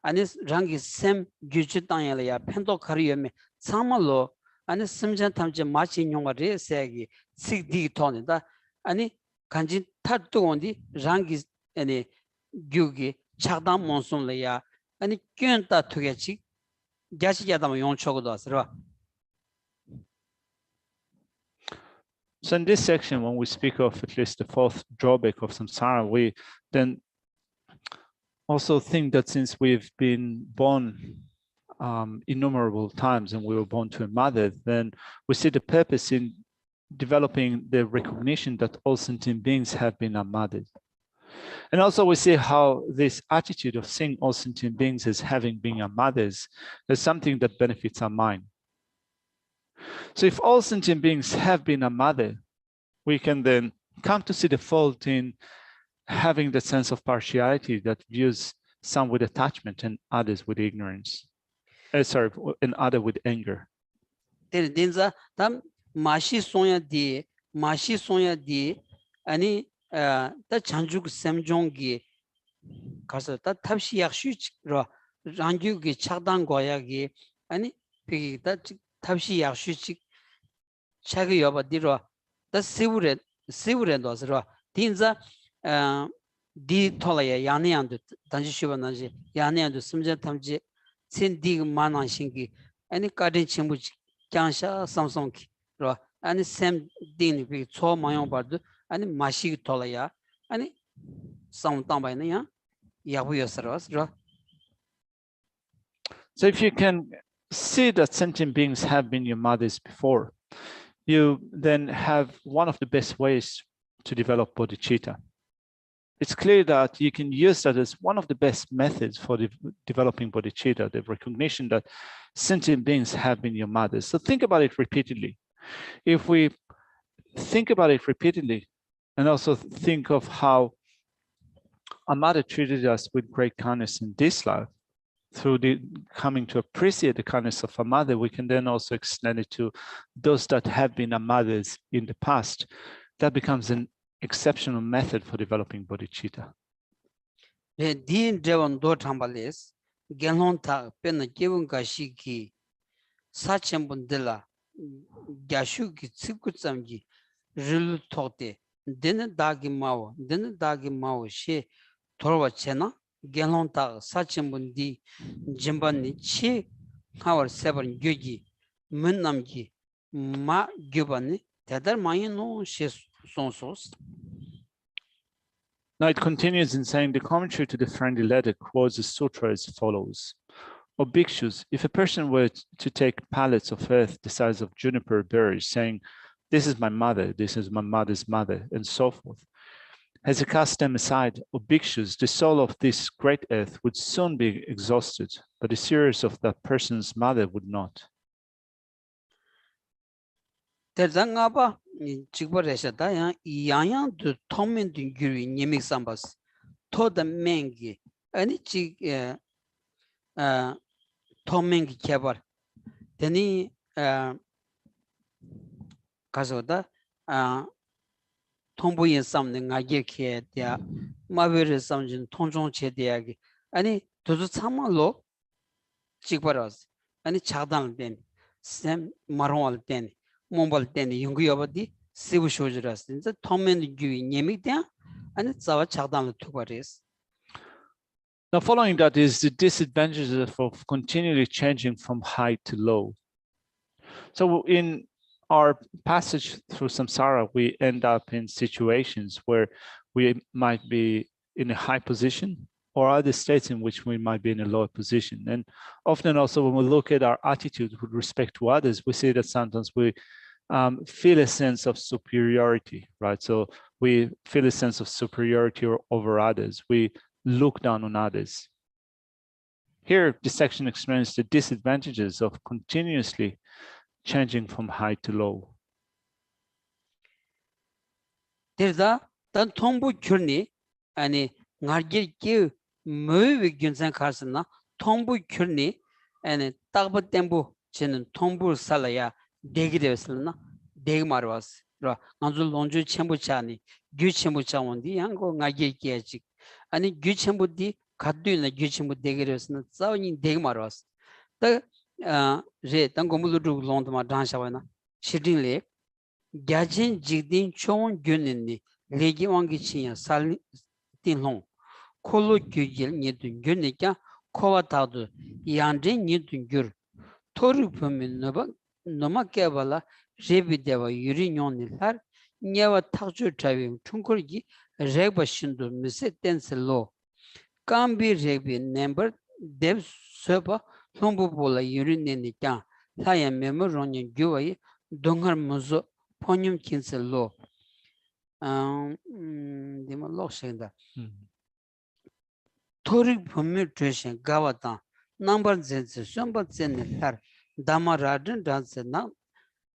아니 랑기 샘 규치 땅에야 펜도 카리에메 참말로 아니 심전 탐제 마치 용어를 세기 식디 토니다 아니 간진 타도온디 랑기 아니 규기 차담 몬송래야 아니 견다 투게치 자시야다 용초고도 왔으라. So in this section, when we speak of at least the fourth drawback of samsara, we then also think that since we've been born innumerable times and we were born to a mother, then we see the purpose in developing the recognition that all sentient beings have been our mothers. And also we see how this attitude of seeing all sentient beings as having been our mothers is something that benefits our mind. So if all sentient beings have been a mother, we can then come to see the fault in having the sense of partiality that views some with attachment and others with ignorance. And other with anger. 딘자 담 마시 소야 디 아니 다 장죽 샘종기 가서 다 탑시 약슈로 랑규기 차단 고야기 아니 비기 다 탑시 약슈치 차기 여바디로 다 세우렌도스로 딘자 디 톨라야 야네안도 단지 쉬번나지 야네안도 심전 탐지 신디 만한신기 아니 가든 친구 장샤 삼성기 로 아니 샘 딘이 비 초마용 바도 아니 마시 톨라야 아니 삼tam바이나야 야부여서로. So if you can see that sentient beings have been your mothers before, you then have one of the best ways to develop bodhicitta. It's clear that you can use that as one of the best methods for developing bodhicitta, the recognition that sentient beings have been your mothers. So think about it repeatedly. If we think about it repeatedly and also think of how our mother treated us with great kindness in this life, through the coming to appreciate the kindness of our mother, we can then also extend it to those that have been our mothers in the past. That becomes an exceptional method for developing bodhicitta. Din Devon do Tambales, Gelonta, Pena Given Gashiki, Sachambundilla, Gashuki, Tsikutsamji, Rilu Tote, Dinner Dagi Mao, She, Torwa Chena, Gelonta, Sachambundi, Jimbani, Chi, Howard Seven Yugi, Munamji, Ma Gubani, Tadar Mayano, She Sonsos. Now it continues in saying the commentary to the friendly letter quotes the sutra as follows. O bhikshus, if a person were to take pallets of earth the size of juniper berries, saying, this is my mother, this is my mother's mother, and so forth, as he cast them aside, O bhikshus, the soul of this great earth would soon be exhausted, but the serious of that person's mother would not. 대장아바 직벌에서다 양양도 통면된 규리 님익삼바스 토다 맹기 아니 지 통면기 개발 되니 가서다 통보인 삼는 가게케 대야 마베르 삼진 통종체 대야기 아니 도저 참말로 직벌어스 아니 차단된 샘 마롱할 된 Mobile ten Yunguyabadi, Sivu Shojas, the Tomen Gui Yemikdia, and it's our Chadan Tubaris. Now, following that is the disadvantages of continually changing from high to low. So in our passage through samsara, we end up in situations where we might be in a high position or other states in which we might be in a lower position. And often also when we look at our attitude with respect to others, we see that sometimes we feel a sense of superiority, right? So we feel a sense of superiority over others. We look down on others. Here, this section explains the disadvantages of continuously changing from high to low. There's a Tombu Kurni and Nargir Move Gunsan Karsana, Tombu Kurni and Tagba Tembu Chen Tombu Salaya, Degreslana, Degmarwas, Anzul Lonju Chembuchani, Guchembuchawandi, Yango Nagi Kiachik, and Guchembudi, Kaduna Guchembu Degresna, Zawin Degmarwas. The Tangomulu Londma Danshavana, Shitting Lake, Gajin Jigdin Chon Gunini, Legi Wangichia, Salin Long, Kolo Gugil, Nidun Gunika, Kovatadu, Yandin Nidun Gur, Torupumin Nomakabala, Rebideva, Urinonilar, Neva Taju Travim, Tunkurgi, Reba Shindu, Misset Denselo, Gambi Rebi, number, Dev Soba, Lombobola, Urinika, Laya Memoronian Guay, Dongar Muzo, Ponium Kinselo. Demolosenda. Tori permutation, Gavata, number Zense, Shumba Zenetar, Damaradan Danse,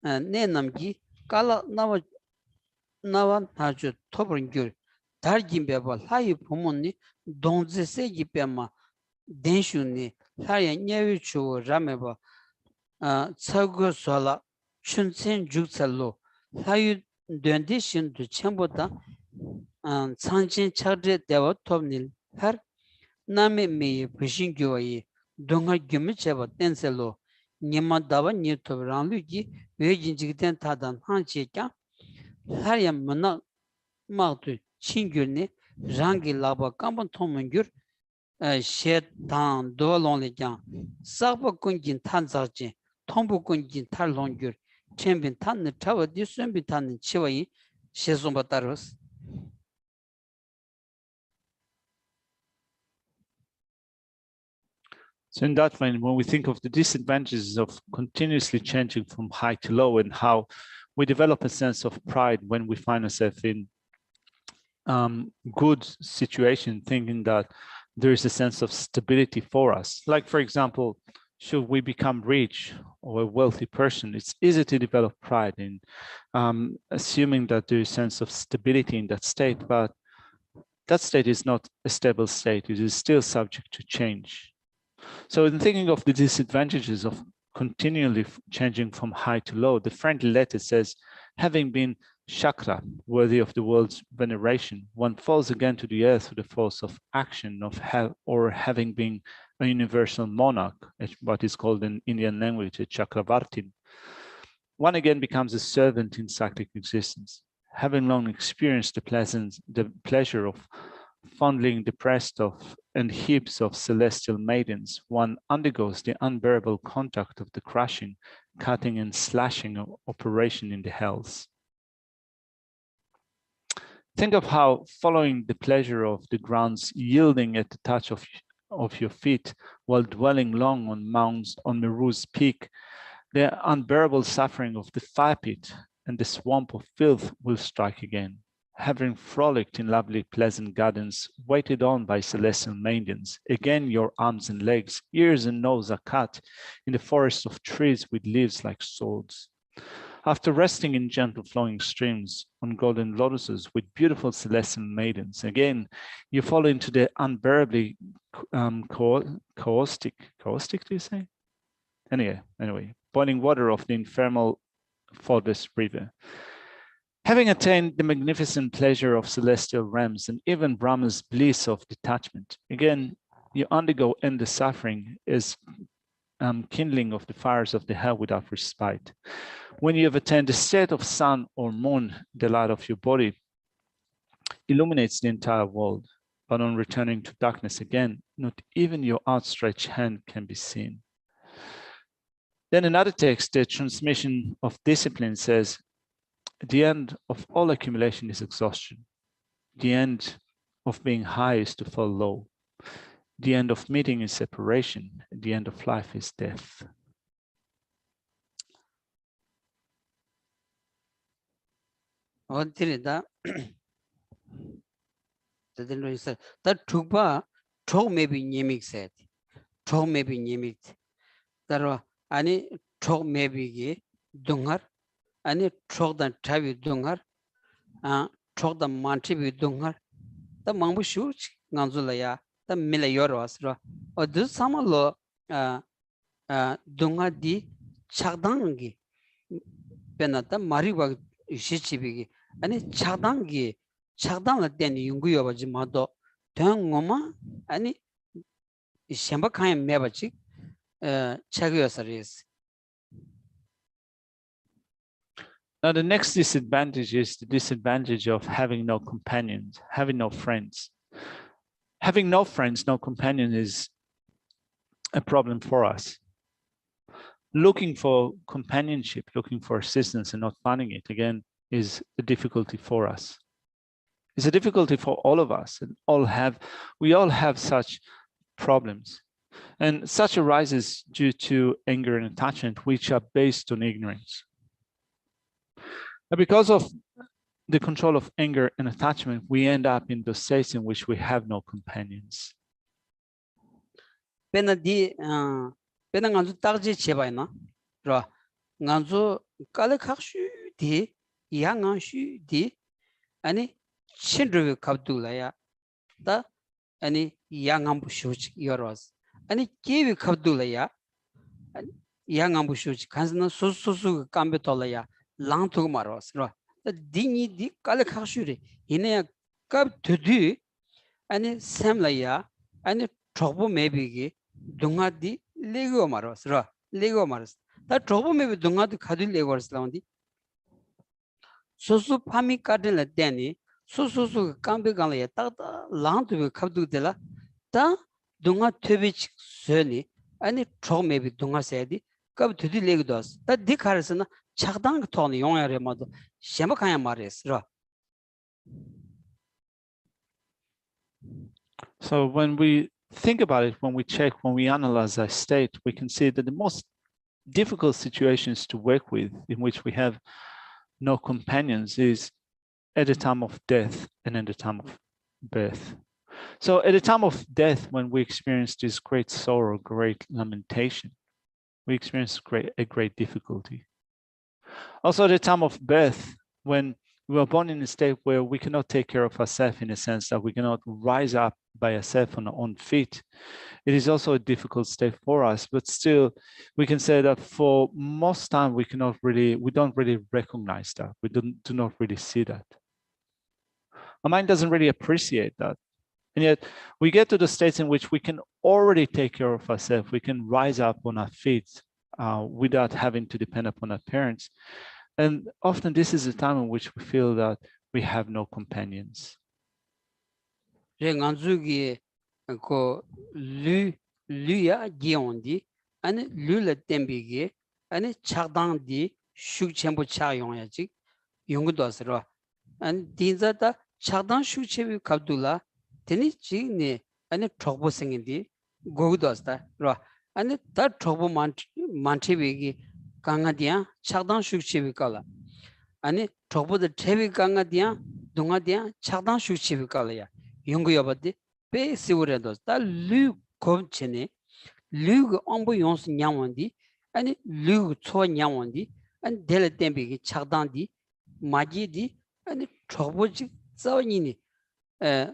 Nenamgi, Kala Navan Haju, Tobringur, Targimbeba, Hayu Pomoni, Donze Segipema, Denshuni, Haya Nevichu, Rameba, Tsago Sola, Chunsen Juxalo, Hayu Dendishin to Chambota, and Sanchin Chadre Deva Tobnil, her Name me, Pishin Gui, Donga Gumicheva, Denselo, Nima Dava Newto Ranlugi, Virgin Jigden Tadan, Hancheka, Hariam Mana Matu, Chingurni, Rangi Laba, Kamban Tomangur, Shed Tan, Dolonligan, Saba Kungin Tanzaji, Tombo Kungin Tarlongur, Champion Tan, the Tower, Disumbitan, Chiwai, Shezumbataros. So in that way, when we think of the disadvantages of continuously changing from high to low and how we develop a sense of pride when we find ourselves in good situation, thinking that there is a sense of stability for us. Like, for example, should we become rich or a wealthy person, it's easy to develop pride in assuming that there is a sense of stability in that state, but that state is not a stable state. It is still subject to change. So in thinking of the disadvantages of continually changing from high to low, the friendly letter says, having been chakra, worthy of the world's veneration. One falls again to the earth through the force of action of having been a universal monarch, what is called in Indian language a chakravartin. One again becomes a servant in cyclic existence. Having long experienced the pleasure of fondling the breast of and hips of celestial maidens, one undergoes the unbearable contact of the crushing, cutting and slashing operation in the hells. Think of how following the pleasure of the grounds yielding at the touch of your feet while dwelling long on mounts on Meru's peak, the unbearable suffering of the fire pit and the swamp of filth will strike again. Having frolicked in lovely pleasant gardens, waited on by celestial maidens, again your arms and legs, ears and nose are cut in the forest of trees with leaves like swords. After resting in gentle flowing streams on golden lotuses with beautiful celestial maidens, again you fall into the unbearably caustic, do you say? Anyway, boiling water of the infernal Forest River. Having attained the magnificent pleasure of celestial realms and even Brahma's bliss of detachment, again, you undergo endless suffering as kindling of the fires of the hell without respite. When you have attained the state of sun or moon, the light of your body illuminates the entire world. But on returning to darkness again, not even your outstretched hand can be seen. Then another text, the transmission of discipline says, the end of all accumulation is exhaustion. The end of being high is to fall low. The end of meeting is separation. The end of life is death. 어디다 대대로 있어. 다 두바 초 maybe 님이 said. 초 maybe 님이 따로 아니 초 maybe기 동할 아니 초단 타비 동할 아 초단 만티비 동할 다 망부슈 간줄라야 다 밀려요로스로 어두 사말로 동아디 착당기 베나다 마리바 시치비기 아니 착당을 된 연구여바지 마도 대응어마 아니 셴바카에 매바지 책이었어리스. Now the next disadvantage is the disadvantage of having no companions, having no friends. Having no friends, no companion is a problem for us. Looking for companionship, looking for assistance and not finding it, again, is a difficulty for us. It's a difficulty for all of us, and we all have such problems. And such arises due to anger and attachment, which are based on ignorance. And because of the control of anger and attachment, we end up in those states in which we have no companions. 베나디 베나 간주 딱지 제바이나 로 간주 깔레카슈디 양안슈디 아니 친르 갑둘라야 다 아니 양안부슈치 여러스 아니 케비 갑둘라야 양안부슈치 간스나 소소소 감베톨라야 랑투고 마로스 로 디니디 깔레카슈리 이네야 갑 드디 아니 샘라야 아니 trouble maybe 동아디 레고 마로스 로 레고 마로스 다 trouble maybe 동아디 가들 레고스 라운디 소소 파미 카들라 데니 소소소 깜베간라야 따다 랑투비 갑두데라 다 동아 퇴비치 sö니 아니 trouble maybe 동아세디 갑 드디 레고도스 다 디카르스나 착당 토니 용야레 마도 셴바카야 마레스 로. So when we think about it, when we check, when we analyze our state, we can see that the most difficult situations to work with, in which we have no companions, is at the time of death and at the time of birth. So at the time of death, when we experience this great sorrow, great lamentation, we experience a great difficulty. Also at the time of birth, when we are born in a state where we cannot take care of ourselves, in a sense that we cannot rise up by ourselves on our own feet. It is also a difficult state for us, but still we can say that for most time we don't really recognize that. We do not really see that. Our mind doesn't really appreciate that. And yet we get to the states in which we can already take care of ourselves. We can rise up on our feet without having to depend upon our parents. And often this is a time in which we feel that we have no companions. ko luya gyeondi ane lula tembige ane chagdang di shuk chenpo cha yongya chik yongu dosro ane dinza da chagdang shuk chebi kabdula teni chik ne ane chokbo sengi gogu dosda ro ane da chokbo manchebigi kanga diya chagdang shuk chebi kala ane chokbo da chebi kanga diya dunga diya chagdang shuk chebi kala ya yongu yobadi pe siwurendos da lu komchene lu ombo yons nyawandi ani lu cho nyawandi an dele tembe gi chagdandi maji di ani choboji zawini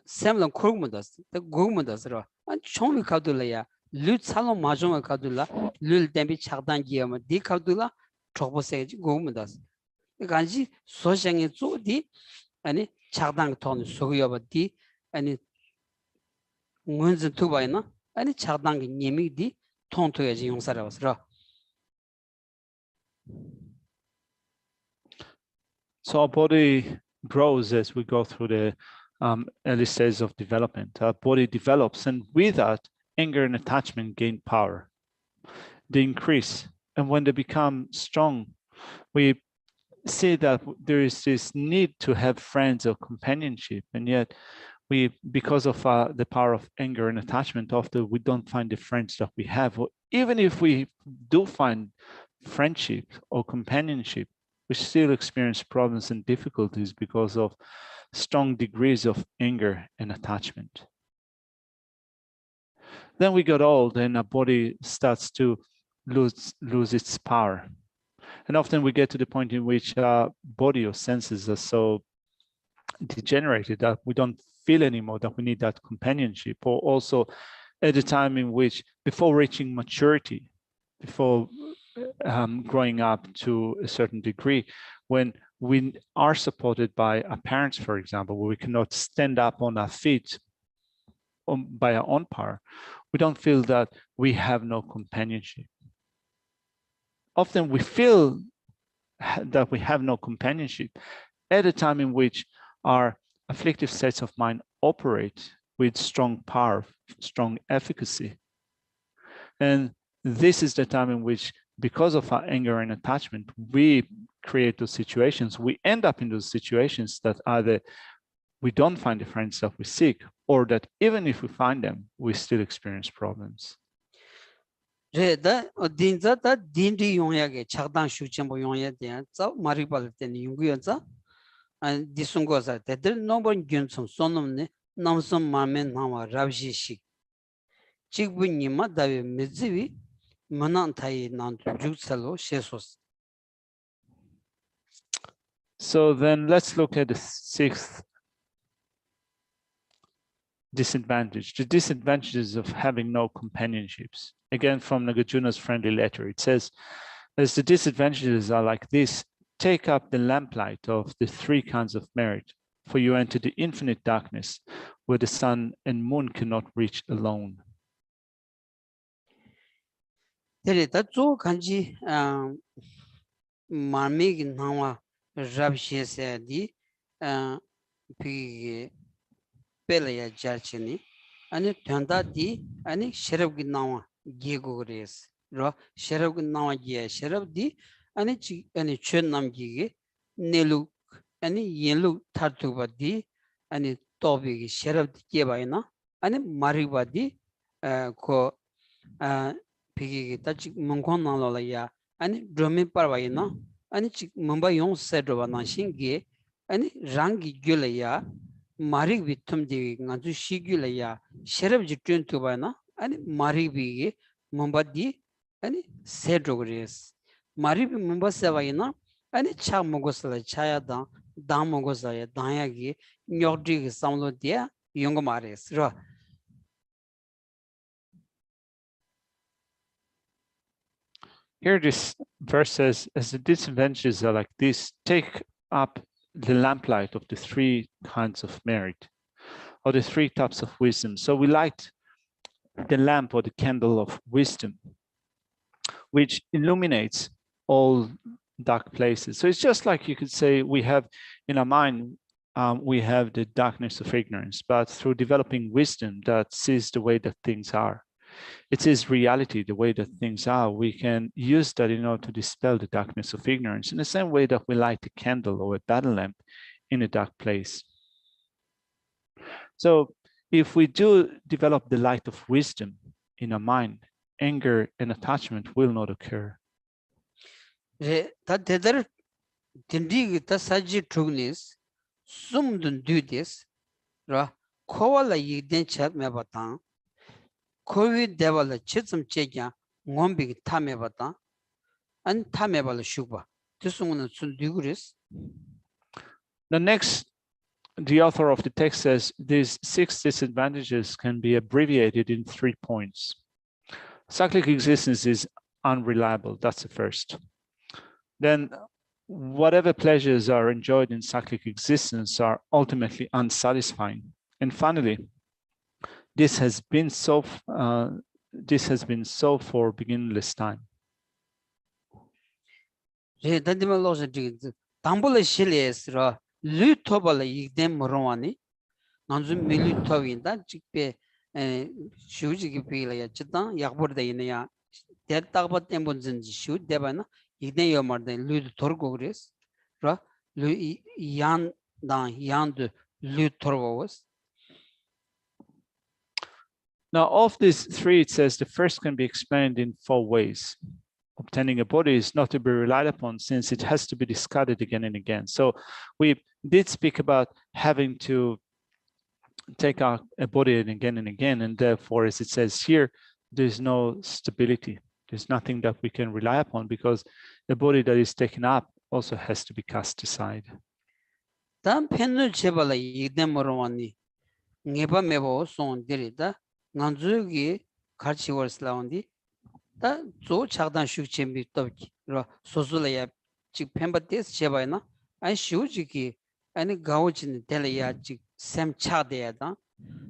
semlan kurgmudas da gugmudas ro an chongmi kadula ya lu chalo majong kadula lu tembe chagdangi yama di kadula choboseji gugmudas ganji soshang에 쪼디 아니 chagdang ton sogyobadi 아니 문제 투바이나 아니 차당기 님이디 통토야지 용사라고서. So our body grows as we go through the early stages of development. Our body develops, and with that, anger and attachment gain power. They increase, and when they become strong, we see that there is this need to have friends or companionship, and yet because of the power of anger and attachment, often we don't find the friends that we have, or even if we do find friendship or companionship, we still experience problems and difficulties because of strong degrees of anger and attachment. Then we got old and our body starts to lose its power. And often we get to the point in which our body or senses are so degenerated that we don't feel anymore that we need that companionship, or also at a time in which, before reaching maturity, before growing up to a certain degree, when we are supported by our parents, for example, where we cannot stand up on our feet by our own power, we don't feel that we have no companionship. Often we feel that we have no companionship at a time in which our afflictive states of mind operate with strong power, strong efficacy. And this is the time in which, because of our anger and attachment, we create those situations. We end up in those situations that either we don't find the friends that we seek, or that even if we find them, we still experience problems. 레다 딘자다 딘디 용야게 차당 슈쳔보 용야데 자 마리발 때니 용구연자 안 디송고사 데들 노번 균성 손놈네 남선 마멘 나와 랍시식 직분님마 다베 메즈비 만한타이 난 죽살로 셰소스. So then let's look at the sixth disadvantage, the disadvantages of having no companionships. Again, from Nagarjuna's friendly letter, it says, as the disadvantages are like this, take up the lamplight of the three kinds of merit, for you enter the infinite darkness where the sun and moon cannot reach alone. 데레다 조 간지 마미기 나와 랍시에세디 비 벨야 자치니 아니 된다디 아니 셔럽기 나와 기고그레스 로 셔럽기 나와 기 셔럽디 아니 치 아니 춘남기게 네루 아니 옌루 타투바디 아니 토비기 셔럽디 게바이나 아니 마리바디 코 비기기 따지 몽콘나로라야 아니 드미 파바이나 아니 치 몽바 용 세드바 나신게 아니 랑기 줄레야 마리 비툼디 나주 시귤레야 셔럽지 튼투바나 아니 마리 비게 몽바디 아니 세드그레스 마리 비 몽바세바이나 아니 차 먹었을 차야다 다모고사야 다야기 녀드기 삼로디야 용거 말했어. Here this verse says, as the disadvantages are like this, take up the lamplight of the three kinds of merit, or the three types of wisdom. So we light the lamp or the candle of wisdom, which illuminates all dark places. So it's just like you could say we have in our mind, we have the darkness of ignorance, but through developing wisdom that sees the way that things are, it is reality, the way that things are, we can use that in order to dispel the darkness of ignorance in the same way that we light a candle or a battle lamp in a dark place. So if we do develop the light of wisdom in our mind, anger and attachment will not occur. 다 대들 딘디기 다 사지 트루니스 숨든 듀디스 라 코발라 이덴 쳇메바타 코비 데발라 쳇좀 쳇냐 몬비기 타메바타 안 타메발라 슈바 드승은 순 듀그리스. The next, the author of the text says these 6 disadvantages can be abbreviated in 3 points. Cyclic existence is unreliable. That's the first. Then whatever pleasures are enjoyed in cyclic existence are ultimately unsatisfying. And finally, this has been so for beginningless time. 루토발라 이덴 모로와니 난주 밀루토윈다 직배 슈지기 비라야 찌다 약버다 이네야 대딱바 템본진지 슈 대바나 이덴 요마데 루드 토르고 그레스 루 양다 양드 루토르고스. Now, of these 3, it says the first can be explained in 4 ways. Obtaining a body is not to be relied upon since it has to be discarded again and again. So we did speak about having to take out a body again and again, and therefore, as it says here, there's no stability. There's nothing that we can rely upon because the body that is taken up also has to be cast aside. 단 펜을 제발라 이덴 모로와니 네바 메보 손데리다 난주기 같이 월슬라운디 다 조 차단 슈체미 또기 로 소술이야 직 펜바데스 제바이나 아니 슈지기 아니 가오진 텔이야 직 샘차데야다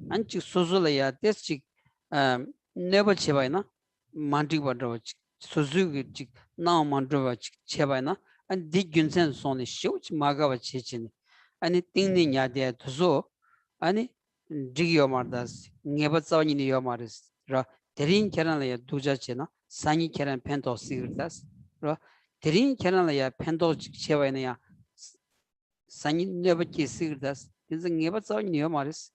안직 소술이야 데스 네버 제바이나 만디바도 소주기 직 나만도 제바이나 안 디균센 손이 슈치 마가와 체친 아니 띵니냐데 도조 아니 디기요 마르다스 네버 자원이요 마르스 라 대린 캐나라야 두자체나 산이 캐란 펜도 시르다스 라 대린 캐나라야 펜도 제바이나야 산이 네버키 시르다스 이제 네버 자원이요 마르스.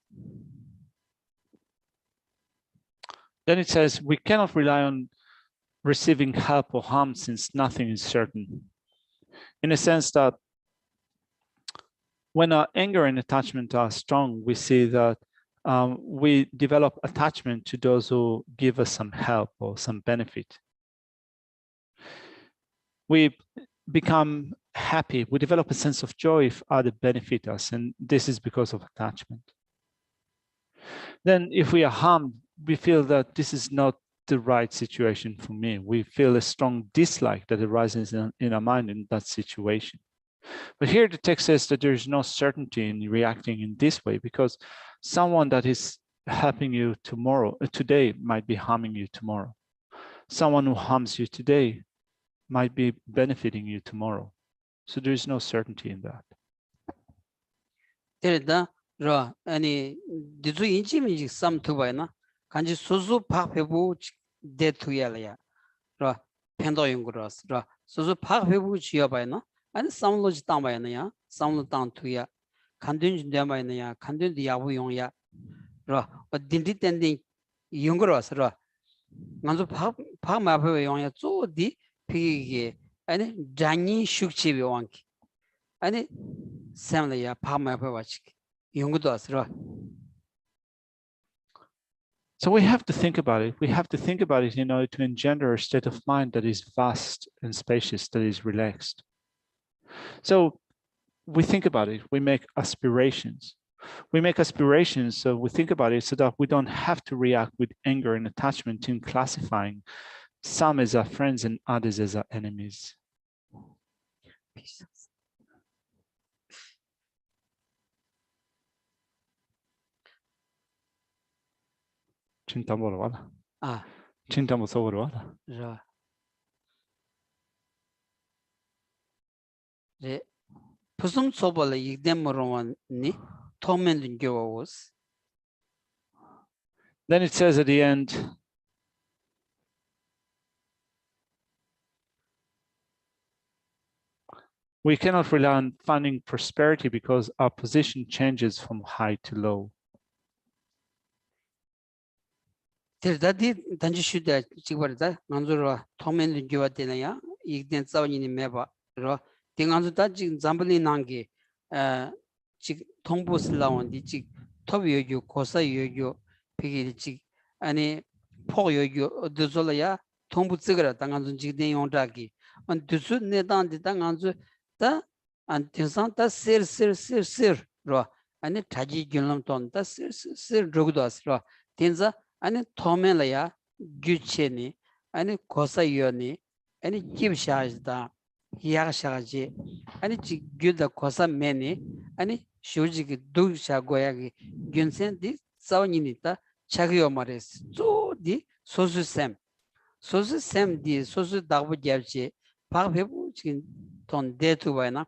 Then it says we cannot rely on receiving help or harm since nothing is certain. In a sense that when our anger and attachment are strong, we see that we develop attachment to those who give us some help or some benefit. We become happy, we develop a sense of joy if others benefit us, and this is because of attachment. Then if we are harmed, we feel that this is not the right situation for me. We feel a strong dislike that arises in our mind in that situation. But here the text says that there is no certainty in reacting in this way because someone that is helping you today might be harming you tomorrow. Someone who harms you today might be benefiting you tomorrow. So there is no certainty in that. 라 아니 디주 인지미지 삼투바이나 간지 소소 파페부 데투야라야 라 펜도 연구라스 라 소소 파페부 지어바이나 아니 삼로지 땅바이나야 삼로 땅투야 간든지 데마이나야 간든디 야부 용야 라 딘디 텐딩 연구라스 라 간조 파 마페 용야 쪼디 피게 아니 잔니 슈크치비 왕키 아니 삼라야 파 마페 와치키 So we have to think about it. We have to think about it in order to engender a state of mind that is vast and spacious, that is relaxed. So we think about it, we make aspirations. We make aspirations, so we think about it so that we don't have to react with anger and attachment in classifying some as our friends and others as our enemies. 진짜 뭐라 와라. 진짜 무서워라 와라. 네. 무슨 소벌 이dem으로니 토멘든 교와스. Then it says at the end, we cannot rely on finding prosperity because our position changes from high to low. 들다디 단지슈다 지버다 만조로 토멘든 교와데나야 이된 싸우니 매바로 딩안조다 지금 잠블리 난게 지 통보슬라온디 지 토비요교 고사요교 비기 지 아니 포요교 드졸야 통부 찌그라 당안준 지된 용자기 안 드수 내단디 당안주 다 안티산타 스르로 아니 타지 균람톤 다 스르 조그도스로 텐자 아니 토멘라야 규체니 아니 고사요니 아니 집샤즈다 야샤지 아니 지 규다 고사메니 아니 쇼지기 두샤고야기 균센디 사원이니타 차기요 말레스 조디 소수샘 디 소수 다부 잡지 파베부 지금 돈 데투바이나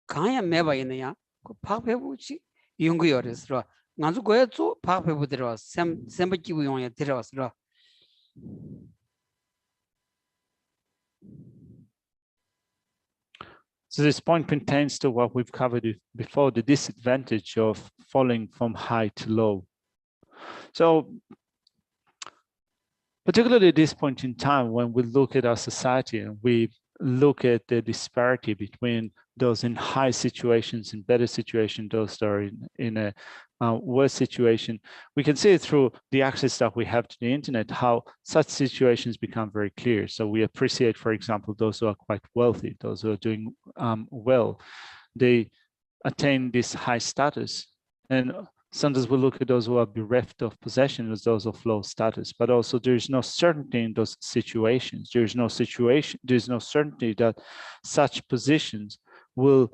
가야 매바이네야 그 파베부 지 연구요레스로 간주 고야 조 파베부 들어 샘 기부 용에 들어왔어. So this point pertains to what we've covered before, the disadvantage of falling from high to low. So particularly at this point in time, when we look at our society and we look at the disparity between those in high situations and better situation, those that are in a worse situation, we can see through the access that we have to the internet how such situations become very clear. So we appreciate, for example, those who are quite wealthy, those who are doing well. They attain this high status, and sometimes we look at those who are bereft of possession as those of low status, but also there is no certainty in those situations. There is no certainty that such positions will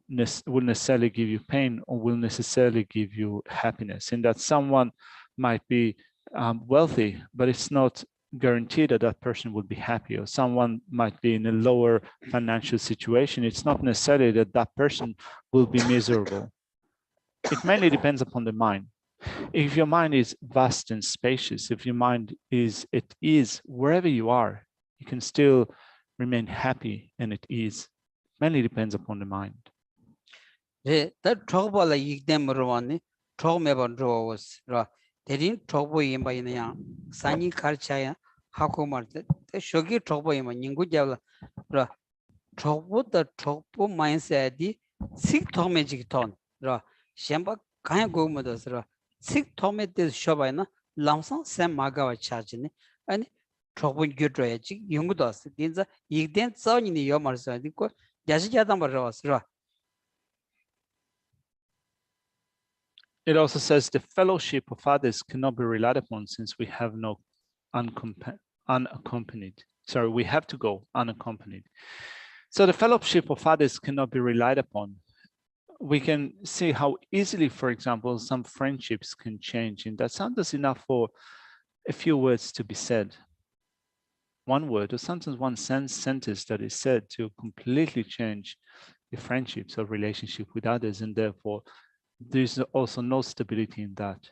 necessarily give you pain or will necessarily give you happiness. And that someone might be wealthy, but it's not guaranteed that that person will be happy, or someone might be in a lower financial situation. It's not necessarily that that person will be miserable. It mainly depends upon the mind. If your mind is vast and spacious, if your mind is at ease wherever you are, you can still remain happy and at ease. Mainly depends upon the mind. that trouble igdemrowani troumeban rows ra derin trouble imbayna sani karchaya hakumarte te shogi trouble ima ningu javla ra trouble the trouble mindset di sik thomejik ton ra shamba kaya gomodas ra sik thometes shobayna lamsan sem magawa chajini ani trouble gyudroyaji yungudas dinza igden tsawni yomarsa diko 야시자단 말어왔어. It also says the fellowship of others cannot be relied upon since we have no unaccompanied. Sorry, we have to go unaccompanied. So the fellowship of others cannot be relied upon. We can see how easily, for example, some friendships can change, and that sometimes enough for a few words to be said. One word or sometimes one sentence that is said to completely change the friendships or relationship with others, and therefore there's also no stability in that.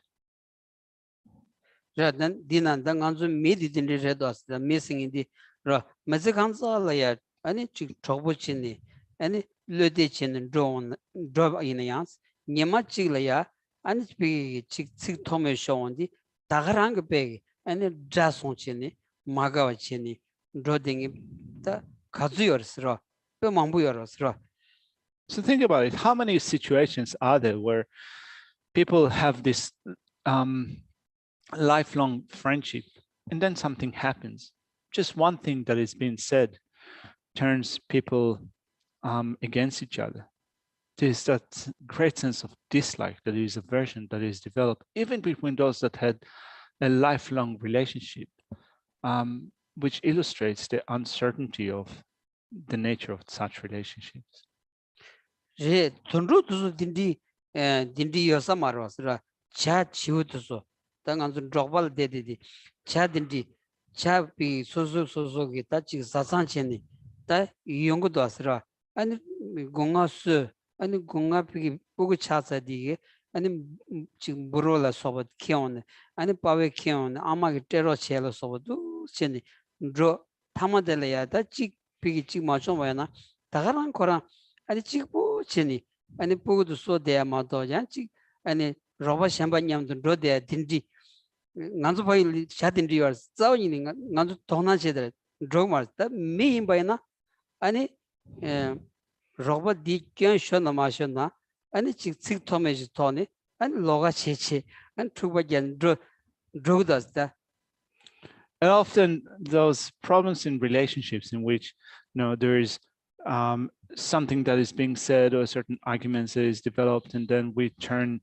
Then dinan dang anzu medi din redos the missing in the ra mazikanza ya ani chik chobuchini ani lode chin drone drop in yans nyema chigla ya ani chik chik tome shondi dagarang be ani jason chini magawa chini droding the kazuyorsra be mambuyorsra. So think about it. How many situations are there where people have this lifelong friendship and then something happens? Just one thing that is being said turns people against each other. There's that great sense of dislike, that is aversion that is developed even between those that had a lifelong relationship, which illustrates the uncertainty of the nature of such relationships. 제 돈로도 딘디 딘디 여사 말았으라 차 치우도서 당한서 드럭발 데데디 차 딘디 차비 소소소소기 따지 사산체니 다 이용고도 왔으라 아니 공화스 아니 공화비 보고 차사디게 아니 지금 브로라 소봇 키온 아니 파웨 키온 아마게 테러 첼로 소봇도 체니 드로 타마델야다 지 비기 지 마셔 뭐야나 다가란 거랑 아니 지금 보치니 아니 보고도 쏘대야 마도야 지 아니 로바 샴바냠도 로대야 딘디 난조 바이 샤딘디 와 싸우니 난조 도나제들 드로마다 미임바이나 아니 로바 디견 쇼나 마쇼나 아니 지 식토메지 토니 아니 로가 체체 아니 투바겐 드로다스다. And often those problems in relationships in which there is something that is being said or certain arguments that is developed, and then we turn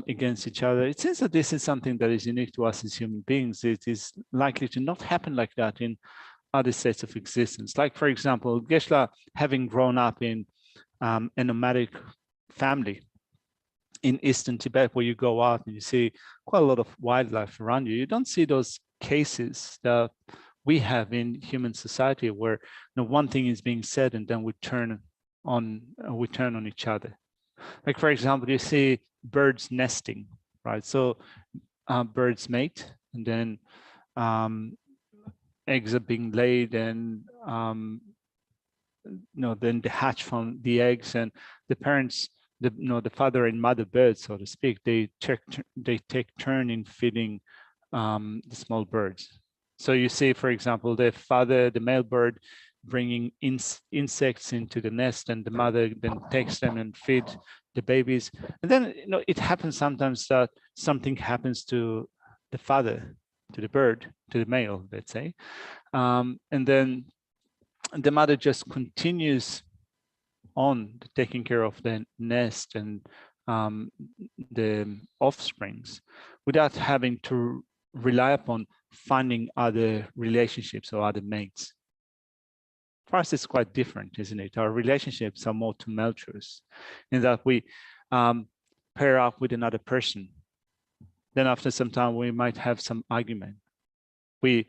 against each other. It seems that this is something that is unique to us as human beings. It is likely to not happen like that in other states of existence. Like, for example, Geshe, having grown up in a nomadic family in Eastern Tibet, where you go out and you see quite a lot of wildlife around you, you don't see those cases that we have in human society where one thing is being said and then we turn on each other. Like, for example, you see birds nesting, right? So birds mate, and then eggs are being laid, and then they hatch from the eggs, and the parents, the father and mother birds, so to speak, they take turn in feeding the small birds. So you see, for example, the father, the male bird, bringing insects into the nest, and the mother then takes them and feeds the babies. And then it happens sometimes that something happens to the father, to the bird, to the male, let's say, and then the mother just continues on taking care of the nest and the offsprings without having to rely upon finding other relationships or other mates. For us, it's quite different, isn't it? Our relationships are more tumultuous in that we pair up with another person. Then after some time, we might have some argument. We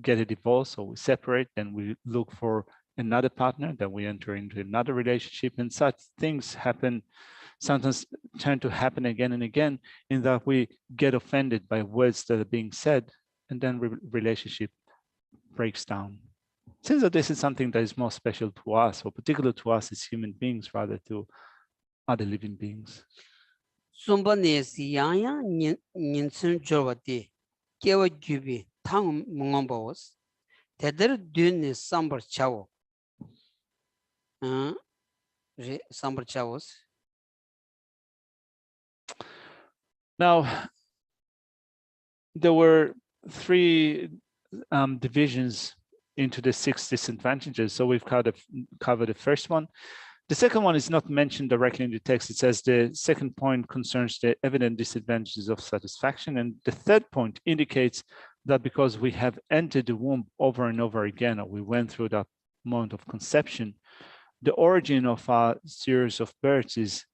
get a divorce or we separate, then we look for another partner, then we enter into another relationship, and such things happen, sometimes turn to happen again and again, in that we get offended by words that are being said, and then relationship breaks down. Seems that this is something that is more special to us, or particular to us as human beings, rather to other living beings. Sumbanesi yaya ninsun jorwati kewa gyubi tang mungambos teder dune sambar chawo sambar chawos. Now, there were three divisions into the 6 disadvantages. So we've covered the first one. The second one is not mentioned directly in the text. It says the second point concerns the evident disadvantages of satisfaction. And the third point indicates that because we have entered the womb over and over again, or we went through that moment of conception, the origin of our series of births is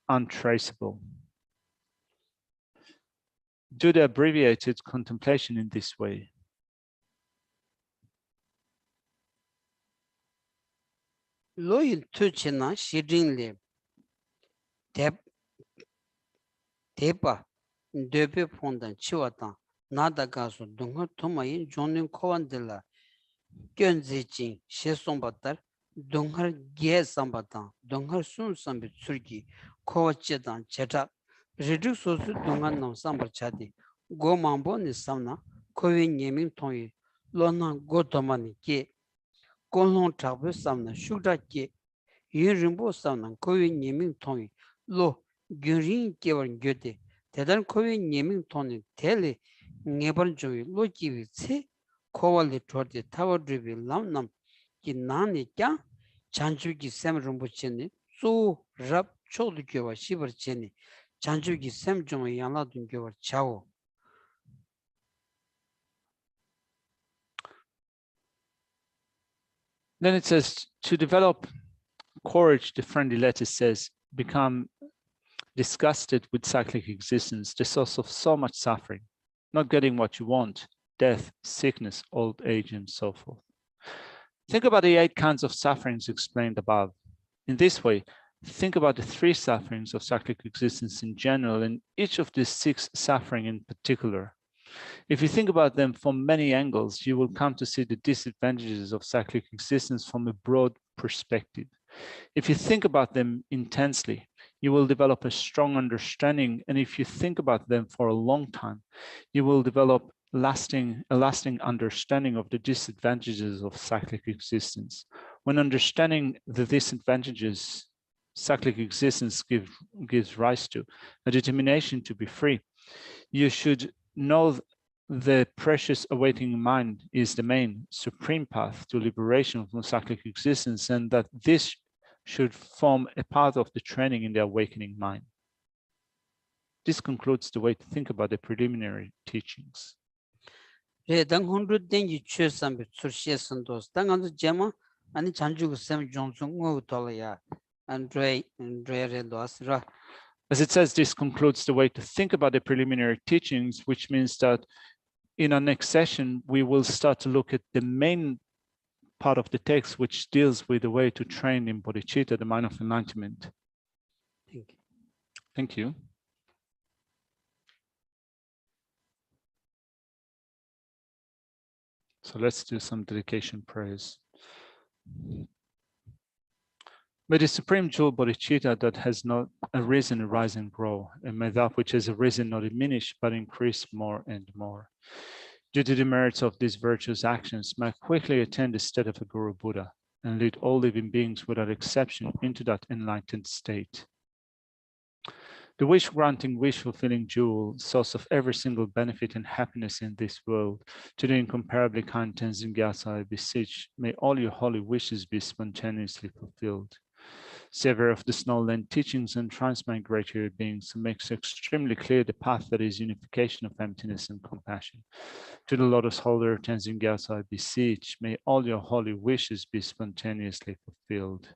untraceable. Do the abbreviated contemplation in this way. Loyin tuchina shidingle tepa debe fondan chiwatan nada gaso dunga tomayin jonin kowandela gyönzicin shesombatar dungar ge sambatan dungar sun sambi tsurgi kowachedan chetak ridik sosu dungan nam sambar chadi go mambo ni samna kowe nyeming tongi lona go tomani ke Golong Tabu Samna Shukra Ke Yun Rimbo Samna Kowe Nyeming Tongi Lo Gyurin Kevar Gyote Tedan Kowe Nyeming Tongi Tele Ngebar Jogi Lo Kiwi Tse Kowali Torte Tawa Dribi Lam Nam Ki Nani Kya 잔주기 샘 rumbucheni 수 랍 초도 교와 시버체니 잔주기 샘 중에 양라든 교와 차오 Then it says to develop courage, the friendly letter says, become disgusted with cyclic existence, the source of so much suffering, not getting what you want, death, sickness, old age, and so forth. Think about the 8 kinds of sufferings explained above. In this way, think about the 3 sufferings of cyclic existence in general, and each of these 6 suffering in particular. If you think about them from many angles, you will come to see the disadvantages of cyclic existence from a broad perspective. If you think about them intensely, you will develop a strong understanding, and if you think about them for a long time, you will develop a lasting understanding of the disadvantages of cyclic existence. When understanding the disadvantages cyclic existence gives rise to, a determination to be free, you should know the precious awaiting mind is the main supreme path to liberation from cyclic existence, and that this should form a part of the training in the awakening mind. This concludes the way to think about the preliminary teachings. redan 100 dengi chösambe surshiesan dos danganzu jema ani 잔주기 샘 종종 ngotolya Andre rendo asra. As it says, this concludes the way to think about the preliminary teachings, which means that in our next session, we will start to look at the main part of the text, which deals with the way to train in bodhicitta, the mind of enlightenment. Thank you. Thank you. So let's do some dedication prayers. May the supreme jewel bodhicitta that has not arisen arise and grow, and may that which has arisen not diminish but increase more and more. Due to the merits of these virtuous actions, may I quickly attain the state of a Guru Buddha and lead all living beings without exception into that enlightened state. The wish-granting, wish-fulfilling jewel, source of every single benefit and happiness in this world, to the incomparably kind Tenzin Gyatso I beseech, may all your holy wishes be spontaneously fulfilled. Savior of the Snowland teachings and transmigratory beings, who makes extremely clear the path that is unification of emptiness and compassion. To the lotus holder Tenzin Gyatso I beseech, may all your holy wishes be spontaneously fulfilled.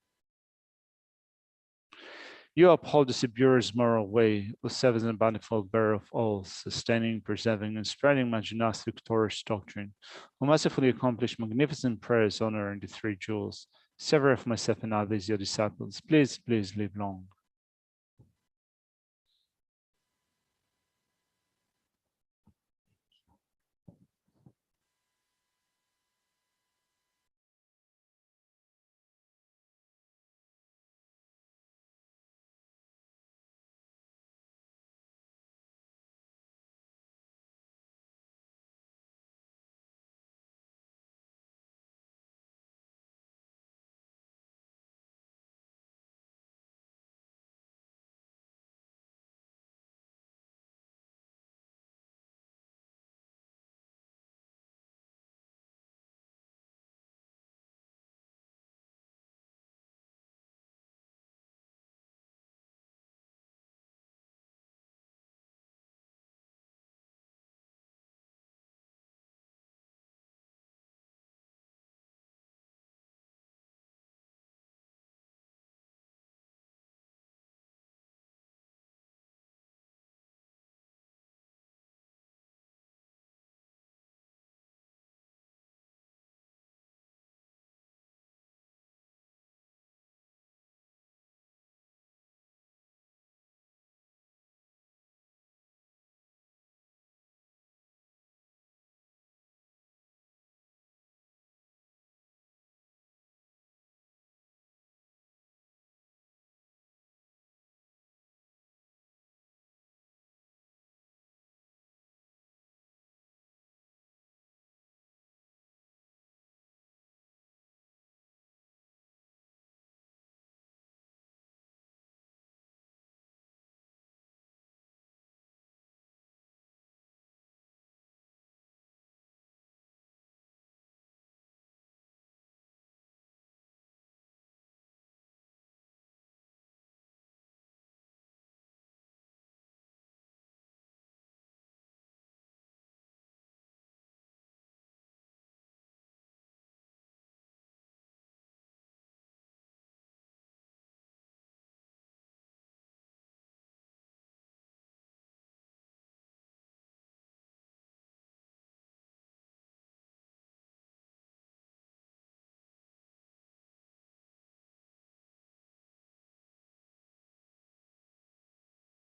You uphold the Sibu's moral way, O seventh and manifold bearer of all, sustaining, preserving, and spreading Majjhima's victorious doctrine, who mercifully accomplished magnificent prayers honoring the 3 jewels. Several of myself and others, your disciples, please live long.